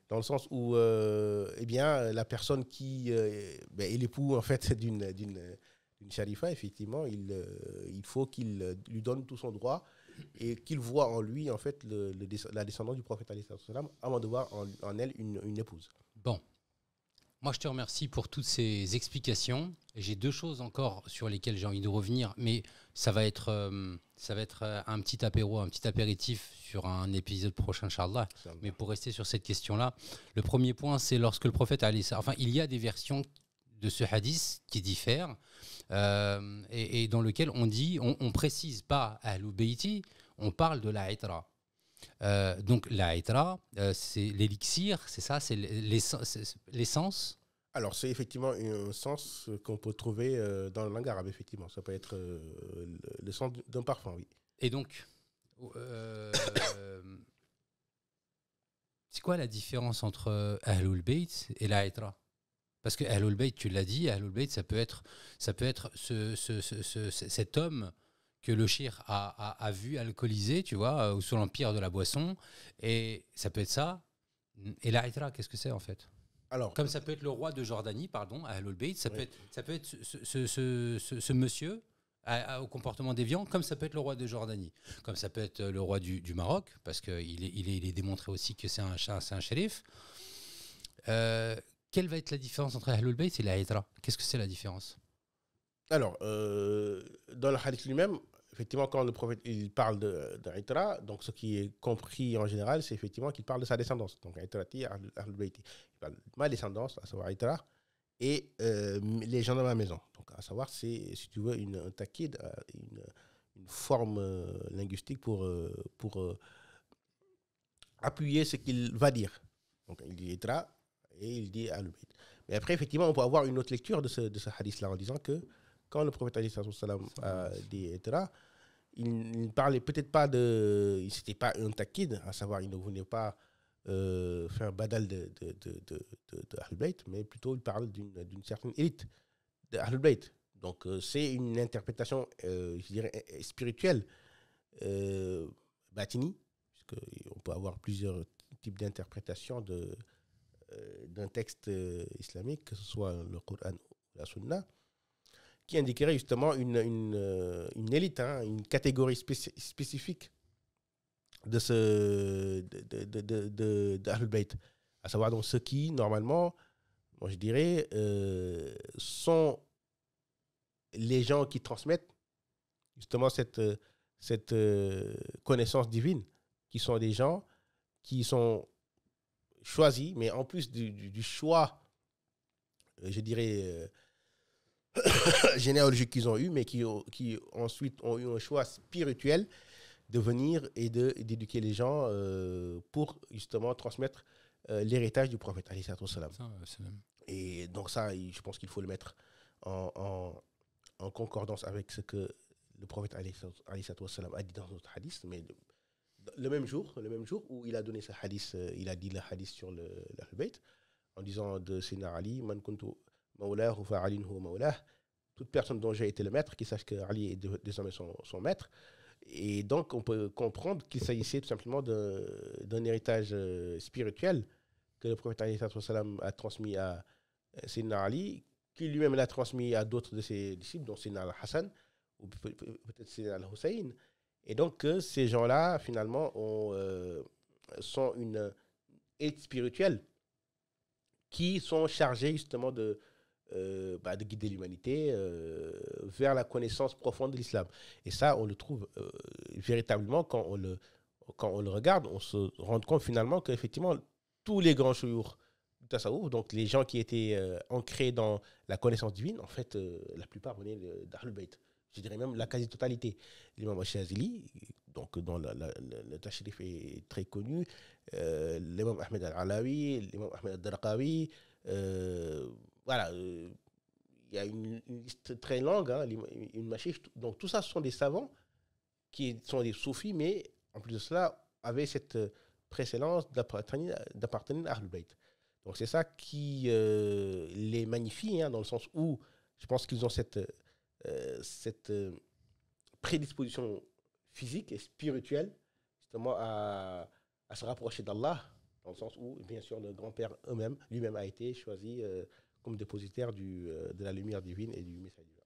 dans le sens où la personne qui est l'époux en fait d'une sharifa, effectivement, il faut qu'il lui donne tout son droit et qu'il voit en lui en fait la descendance du prophète alayhi salam avant de voir en elle une épouse. Bon. Moi, je te remercie pour toutes ces explications. J'ai 2 choses encore sur lesquelles j'ai envie de revenir, mais ça va être un petit apéro, un petit apéritif sur un épisode prochain, Inch'Allah. Mais pour rester sur cette question-là, le premier point, c'est lorsque le prophète il y a des versions de ce hadith qui diffèrent et dans lequel on précise pas Ahlul Bayti, on parle de la Itra. Donc la Itra, c'est l'élixir, c'est ça, c'est l'essence. Alors c'est effectivement un sens qu'on peut trouver dans la langue arabe, effectivement. Ça peut être le sens d'un parfum, oui. Et donc, c'est quoi la différence entre Ahlul Bayt et la Itra? Parce que Ahlul Bayt, tu l'as dit, Ahlul Bayt, ça peut être cet homme que le shir a vu alcoolisé, tu vois, sous l'empire de la boisson. Et ça peut être ça. Et la Itra, qu'est-ce que c'est en fait? Alors, comme ça peut être le roi de Jordanie, pardon, à Ahlul Bayt, ça peut être ce monsieur au comportement déviant, comme ça peut être le roi de Jordanie. Comme ça peut être le roi du Maroc, parce qu'il est démontré aussi que c'est un shérif. Quelle va être la différence entre Ahlul Bayt et la Itra? Qu'est-ce que c'est la différence? Alors, dans le hadith lui-même, effectivement, quand le prophète il parle de Itra, donc ce qui est compris en général, c'est effectivement qu'il parle de sa descendance. Donc, Itrati, Ahlul Bayti. Il parle de ma descendance, à savoir Itra, et les gens de ma maison. Donc, à savoir, c'est, si tu veux, un takid, une forme linguistique pour appuyer ce qu'il va dire. Donc, il dit Itra et il dit Ahlul Bayt. Mais après, effectivement, on peut avoir une autre lecture de ce hadith-là en disant que quand le prophète a dit Itra, il ne parlait peut-être pas de. C'était pas un takid, à savoir, il ne voulait pas faire badal de Ahlul Bayt, mais plutôt il parle d'une certaine élite de Ahlul Bayt. Donc, c'est une interprétation, je dirais, spirituelle, batini, puisqu'on peut avoir plusieurs types d'interprétations d'un texte islamique, que ce soit le Coran ou la Sunna, qui indiquerait justement une élite, hein, une catégorie spécifique de Ahlul Bayt, à savoir donc ceux qui, normalement, moi je dirais, sont les gens qui transmettent justement cette connaissance divine, qui sont des gens qui sont choisis, mais en plus du choix, je dirais, généalogique qu'ils ont eu, mais qui ensuite ont eu un choix spirituel de venir et d'éduquer les gens pour justement transmettre l'héritage du prophète alayhi salam. Et donc ça, je pense qu'il faut le mettre en concordance avec ce que le prophète alayhi salam a dit dans notre hadith, mais le même jour où il a donné ce hadith, il a dit le hadith sur l'Ahlul Bayt, en disant de Sayyidina Ali, Man kuntu Mawlahu fa Ali huwa mawlah. Toute personne dont j'ai été le maître, qui sache que Ali est désormais son maître. Et donc, on peut comprendre qu'il s'agissait tout simplement d'un héritage spirituel que le prophète a transmis à Sayyidina Ali, qui lui-même l'a transmis à d'autres de ses disciples, dont Sayyidina al-Hassan, ou peut-être Sayyidina al-Hussein. Et donc, ces gens-là, finalement, sont une élite spirituelle qui sont chargés justement de guider l'humanité vers la connaissance profonde de l'islam. Et ça, on le trouve véritablement quand on le regarde, on se rend compte finalement qu'effectivement, tous les grands chouyours du tasawwuf, donc les gens qui étaient ancrés dans la connaissance divine, en fait, la plupart venaient d'Ahlul Bayt. Je dirais même la quasi-totalité. L'imam al-Shazili, donc dont le tashrif est très connu, l'imam Ahmed al-Alawi, l'imam Ahmed al-Darqawi, voilà, il y a une liste très longue, hein, une machine. Donc tout ça, ce sont des savants qui sont des soufis, mais en plus de cela, avaient cette précédence d'appartenir à Ahlul Bayt. Donc c'est ça qui les magnifie, hein, dans le sens où je pense qu'ils ont cette prédisposition physique et spirituelle justement à se rapprocher d'Allah, dans le sens où, bien sûr, le grand-père lui-même a été choisi comme dépositaire de la lumière divine et du message divin.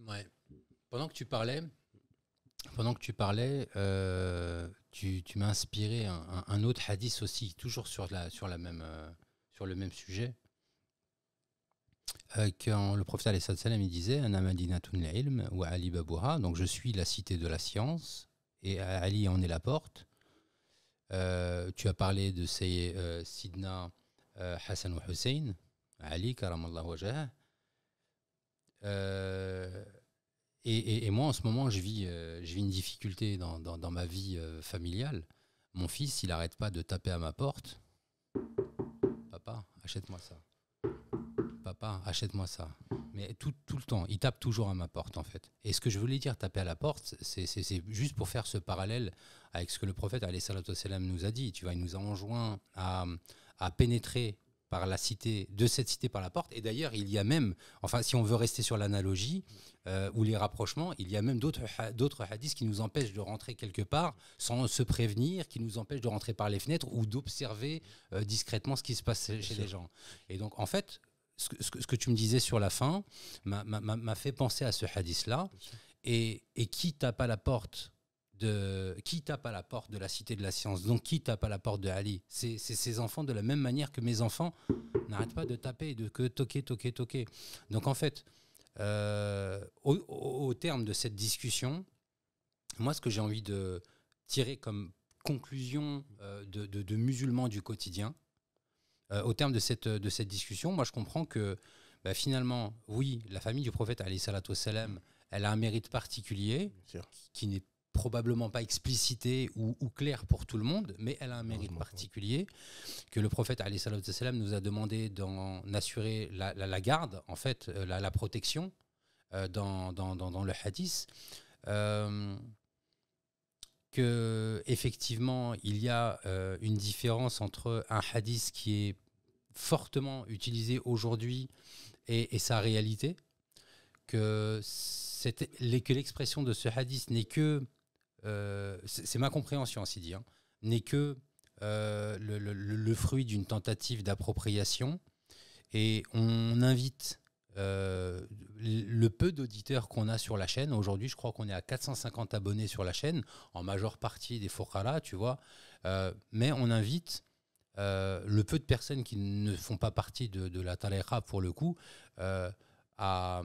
Ouais. Pendant que tu parlais, tu m'as inspiré un autre hadith aussi, toujours sur le même sujet. Quand le prophète alayhi salam il disait Ana madinatun l'ilm wa Ali babuha, donc je suis la cité de la science et Ali en est la porte. Tu as parlé de ces Sidna Hassan ou Hussein, Ali karamallahu wajhah. Et moi en ce moment je vis une difficulté dans ma vie familiale. Mon fils il n'arrête pas de taper à ma porte. Papa, achète-moi ça. Papa, achète-moi ça. Mais tout le temps, il tape toujours à ma porte en fait. Et ce que je voulais dire, taper à la porte, c'est juste pour faire ce parallèle avec ce que le prophète alayhi salatu wassalam nous a dit. Tu vois, il nous a enjoint à pénétrer par la cité, de cette cité par la porte. Et d'ailleurs, il y a même, enfin, si on veut rester sur l'analogie ou les rapprochements, il y a même d'autres hadiths qui nous empêchent de rentrer quelque part sans se prévenir, qui nous empêchent de rentrer par les fenêtres ou d'observer discrètement ce qui se passe chez les gens. Et donc, en fait, ce que tu me disais sur la fin m'a fait penser à ce hadith-là. Et qui tape à la porte de la cité de la science, donc qui tape à la porte de Ali, c'est ses enfants, de la même manière que mes enfants n'arrêtent pas de taper et de toquer. Donc en fait, au terme de cette discussion, moi ce que j'ai envie de tirer comme conclusion de musulmans du quotidien, au terme de cette discussion, moi je comprends que finalement, oui, la famille du prophète alayhi salatu wassalam, elle a un mérite particulier qui n'est probablement pas explicité ou clair pour tout le monde, mais elle a un mérite particulier que le prophète alayhi salatu wassalam nous a demandé d'en assurer la garde, en fait, la protection dans le hadith. Que effectivement il y a une différence entre un hadith qui est fortement utilisé aujourd'hui et sa réalité, que l'expression de ce hadith n'est que c'est ma compréhension ainsi dit, n'est que le fruit d'une tentative d'appropriation, et on invite le peu d'auditeurs qu'on a sur la chaîne. Aujourd'hui, je crois qu'on est à 450 abonnés sur la chaîne, en majeure partie des fuqara, tu vois. Mais on invite le peu de personnes qui ne font pas partie de la tariqa, pour le coup, à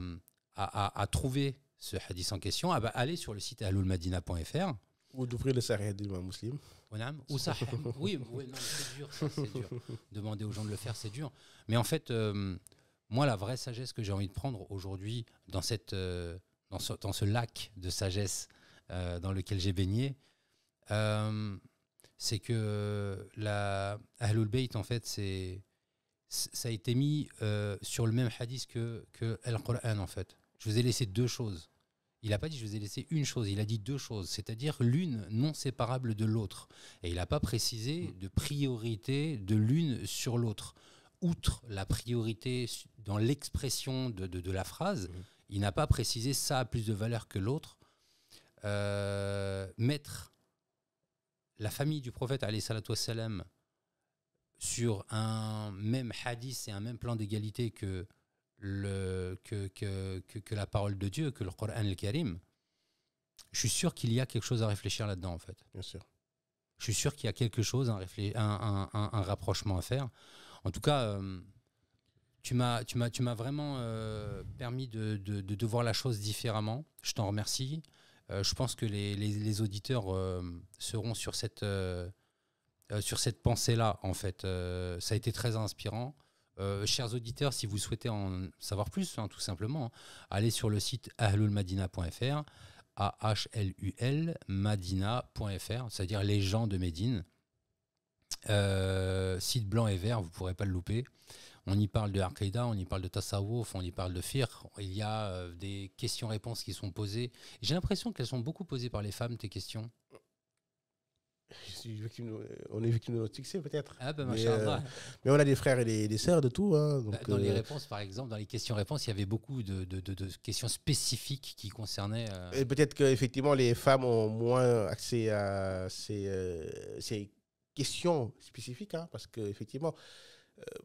trouver ce hadith en question, à aller sur le site ahlulmadina.fr. Ou d'ouvrir le Sahih de l'imam Muslim. Ou Sahih. Oui, non, c'est dur, ça, c'est dur. Demander aux gens de le faire, c'est dur. Mais en fait, moi, la vraie sagesse que j'ai envie de prendre aujourd'hui dans ce lac de sagesse dans lequel j'ai baigné, c'est que la Ahlul Bayt, en fait, ça a été mis sur le même hadith que Al-Qur'an, en fait. Je vous ai laissé deux choses. Il n'a pas dit je vous ai laissé une chose, il a dit deux choses, c'est-à-dire l'une non séparable de l'autre. Et il n'a pas précisé de priorité de l'une sur l'autre. outre la priorité dans l'expression de la phrase, il n'a pas précisé ça a plus de valeur que l'autre. Mettre la famille du prophète alayhi salatu wassalam sur un même hadith et un même plan d'égalité que la parole de Dieu, que le Coran al-Karim, je suis sûr qu'il y a quelque chose à réfléchir là-dedans, en fait. Bien sûr. Je suis sûr qu'il y a quelque chose, un rapprochement à faire. En tout cas, tu m'as vraiment permis de voir la chose différemment. Je t'en remercie. Je pense que les auditeurs seront sur cette pensée-là, en fait. Ça a été très inspirant. Chers auditeurs, si vous souhaitez en savoir plus, tout simplement, allez sur le site ahlulmadina.fr, AHLUL Madina.fr, c'est-à-dire les gens de Médine. Site blanc et vert, vous ne pourrez pas le louper. On y parle de Aqidah, on y parle de Tasawwuf, on y parle de Fiqh. Il y a des questions-réponses qui sont posées. J'ai l'impression qu'elles sont beaucoup posées par les femmes, tes questions. On est victime de notre succès, peut-être. Ah ben, mais on a des frères et des sœurs de tout. Donc, dans les réponses, par exemple, dans les questions-réponses, il y avait beaucoup de questions spécifiques qui concernaient... Et peut-être qu'effectivement, les femmes ont moins accès à ces questions spécifiques, parce qu'effectivement,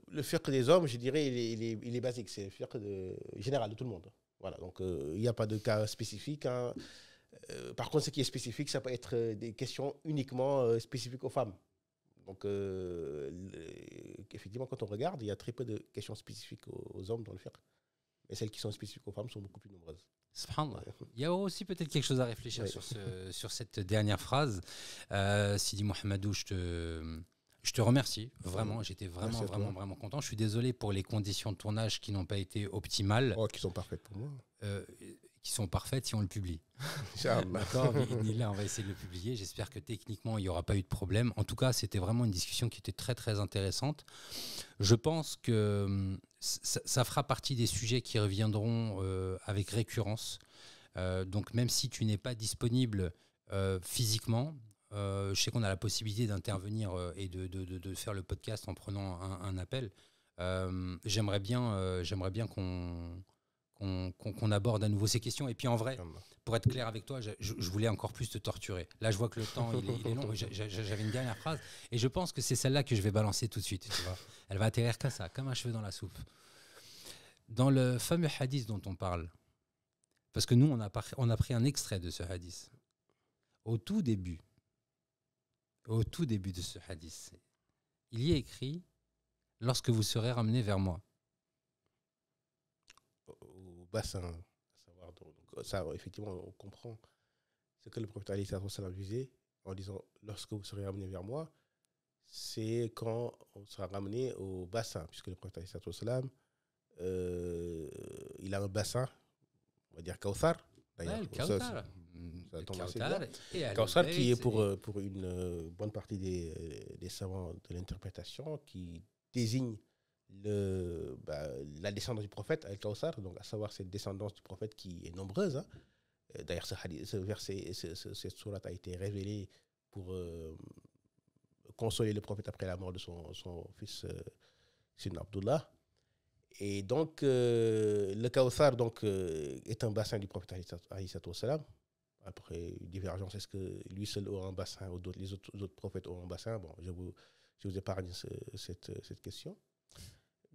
le fiqh des hommes, je dirais, il est basique. C'est le fiqh général de tout le monde. Voilà, donc il n'y a pas de cas spécifique. Par contre, ce qui est spécifique, ça peut être des questions uniquement spécifiques aux femmes. Donc, effectivement, quand on regarde, il y a très peu de questions spécifiques aux hommes dans le fiqh. Et celles qui sont spécifiques aux femmes sont beaucoup plus nombreuses. Subhanallah. Il y a aussi peut-être quelque chose à réfléchir sur cette dernière phrase. Sidi Mohamedou, je te remercie. Vraiment, j'étais vraiment content. Je suis désolé pour les conditions de tournage qui n'ont pas été optimales. Oh, qui sont parfaites pour moi. Qui sont parfaites si on le publie. D'accord, là, on va essayer de le publier. J'espère que techniquement, il n'y aura pas eu de problème. En tout cas, c'était vraiment une discussion qui était très, très intéressante. Je pense que ça fera partie des sujets qui reviendront avec récurrence. Donc, même si tu n'es pas disponible physiquement, je sais qu'on a la possibilité d'intervenir et de faire le podcast en prenant un appel. J'aimerais bien qu'on aborde à nouveau ces questions. Et puis en vrai, pour être clair avec toi, je voulais encore plus te torturer. Là, je vois que le temps, il est long. J'avais une dernière phrase. Et je pense que c'est celle-là que je vais balancer tout de suite. Tu vois. Elle va atterrir comme ça, comme un cheveu dans la soupe. Dans le fameux hadith dont on parle, parce que nous, on a pris un extrait de ce hadith. Au tout début de ce hadith, il y est écrit « Lorsque vous serez ramenés vers moi ». Bassin, à savoir, donc, ça, effectivement, on comprend ce que le prophète alayhi sallam disait en disant lorsque vous serez ramené vers moi, c'est quand on sera ramené au bassin, puisque le prophète alayhi sallam, il a un bassin, on va dire Kawthar, d'ailleurs. Ouais, Kawthar qui est pour une bonne partie des savants de l'interprétation qui désigne la descendance du prophète, Al-Kawthar, donc à savoir cette descendance du prophète qui est nombreuse. D'ailleurs, ce verset, cette sourate a été révélée pour consoler le prophète après la mort de son fils Sayyidina Abdullah. Et donc, le Kawthar est un bassin du prophète alayhi salam. Après une divergence, est-ce que lui seul aura un bassin ou les autres prophètes auront un bassin? Bon, je vous épargne cette question.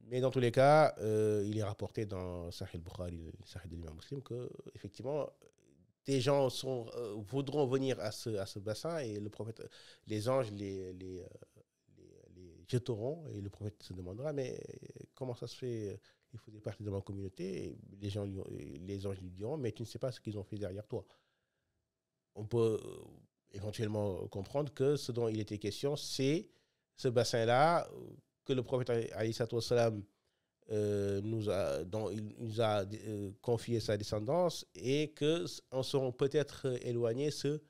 Mais dans tous les cas, il est rapporté dans Sahih al-Bukhari, Sahih de l'imam Muslim, que effectivement, des gens voudront venir à ce bassin et le prophète, les anges les jeteront et le prophète se demandera mais comment ça se fait? Il faisait partie de ma communauté. Et les anges lui diront mais tu ne sais pas ce qu'ils ont fait derrière toi. On peut éventuellement comprendre que ce dont il était question, c'est ce bassin-là que le prophète alayhi salam nous a confié sa descendance et qu'en seront peut-être éloignés ceux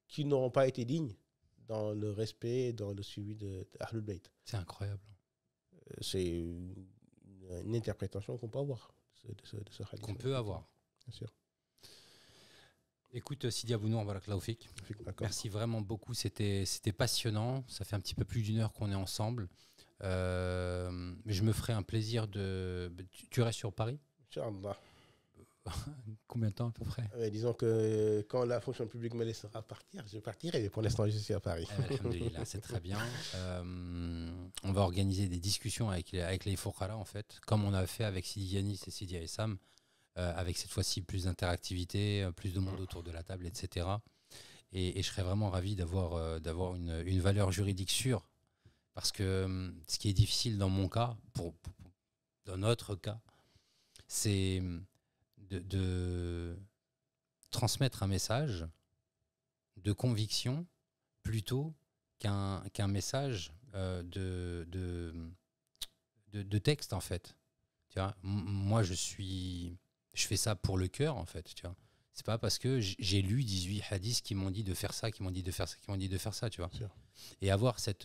qui n'auront pas été dignes dans le respect, dans le suivi de Ahlul Bayt. C'est incroyable. C'est une interprétation qu'on peut avoir de ce hadith. Qu'on peut avoir. Bien sûr. Écoute, Sidi Abounour, barakallahu fik. Merci vraiment beaucoup. C'était passionnant. Ça fait un petit peu plus d'1 heure qu'on est ensemble. Mais je me ferai un plaisir de... Tu restes sur Paris? Inch'Allah. Combien de temps à peu près? Disons que quand la fonction publique me laissera partir, je partirai. Mais pour l'instant, je suis à Paris. Alhamdulillah, c'est très bien. On va organiser des discussions avec les Fouqara, en fait, comme on a fait avec Sidi Yanis et Sidi Aissam, avec cette fois-ci plus d'interactivité, plus de monde autour de la table, etc. Et je serais vraiment ravi d'avoir une valeur juridique sûre. Parce que ce qui est difficile dans mon cas, dans notre cas, c'est de transmettre un message de conviction plutôt qu'un message de texte, en fait. Tu vois, moi, je fais ça pour le cœur, en fait. Tu vois, c'est pas parce que j'ai lu 18 hadiths qui m'ont dit de faire ça, qui m'ont dit de faire ça, qui m'ont dit de faire ça, tu vois. Sûr. Et avoir cet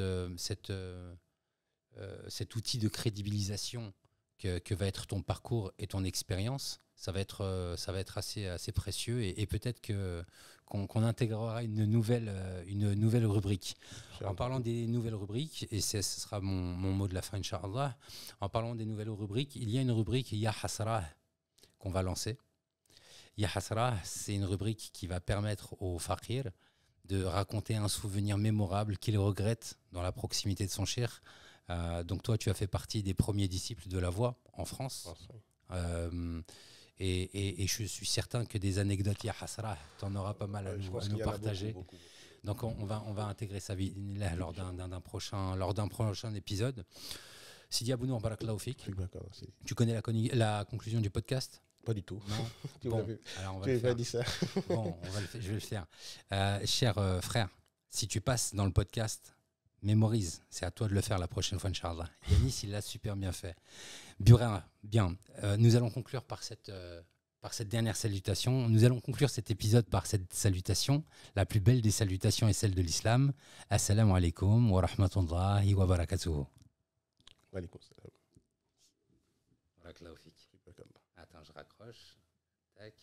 outil de crédibilisation que va être ton parcours et ton expérience, ça va être assez précieux et peut-être qu'on intégrera une nouvelle rubrique. En parlant des nouvelles rubriques, et ce sera mon mot de la fin, Inch'Allah, en parlant des nouvelles rubriques, il y a une rubrique Ya Hasrah qu'on va lancer. Ya Hasrah, c'est une rubrique qui va permettre aux faqirs de raconter un souvenir mémorable qu'il regrette dans la proximité de son cheikh. Donc toi, tu as fait partie des premiers disciples de la voix en France. Et je suis certain que des anecdotes Ya Hasrah, tu en auras pas mal à nous partager. Beaucoup. Donc on va intégrer ça lors d'un prochain épisode. Sidi Abou Nour, barakallahu fik. Tu connais la conclusion du podcast? Pas du tout. Non. Bon, alors on va le faire. Pas dit ça. Bon, je vais le faire. Cher frère, si tu passes dans le podcast, mémorise. C'est à toi de le faire la prochaine fois, Inch'Allah. Yanis, il l'a super bien fait. Bien. Nous allons conclure par cette dernière salutation. Nous allons conclure cet épisode par cette salutation. La plus belle des salutations est celle de l'islam. Assalamu alaikum wa rahmatullahi wa barakatuhu. Wa alaikum salam. Attends, je raccroche. Tac.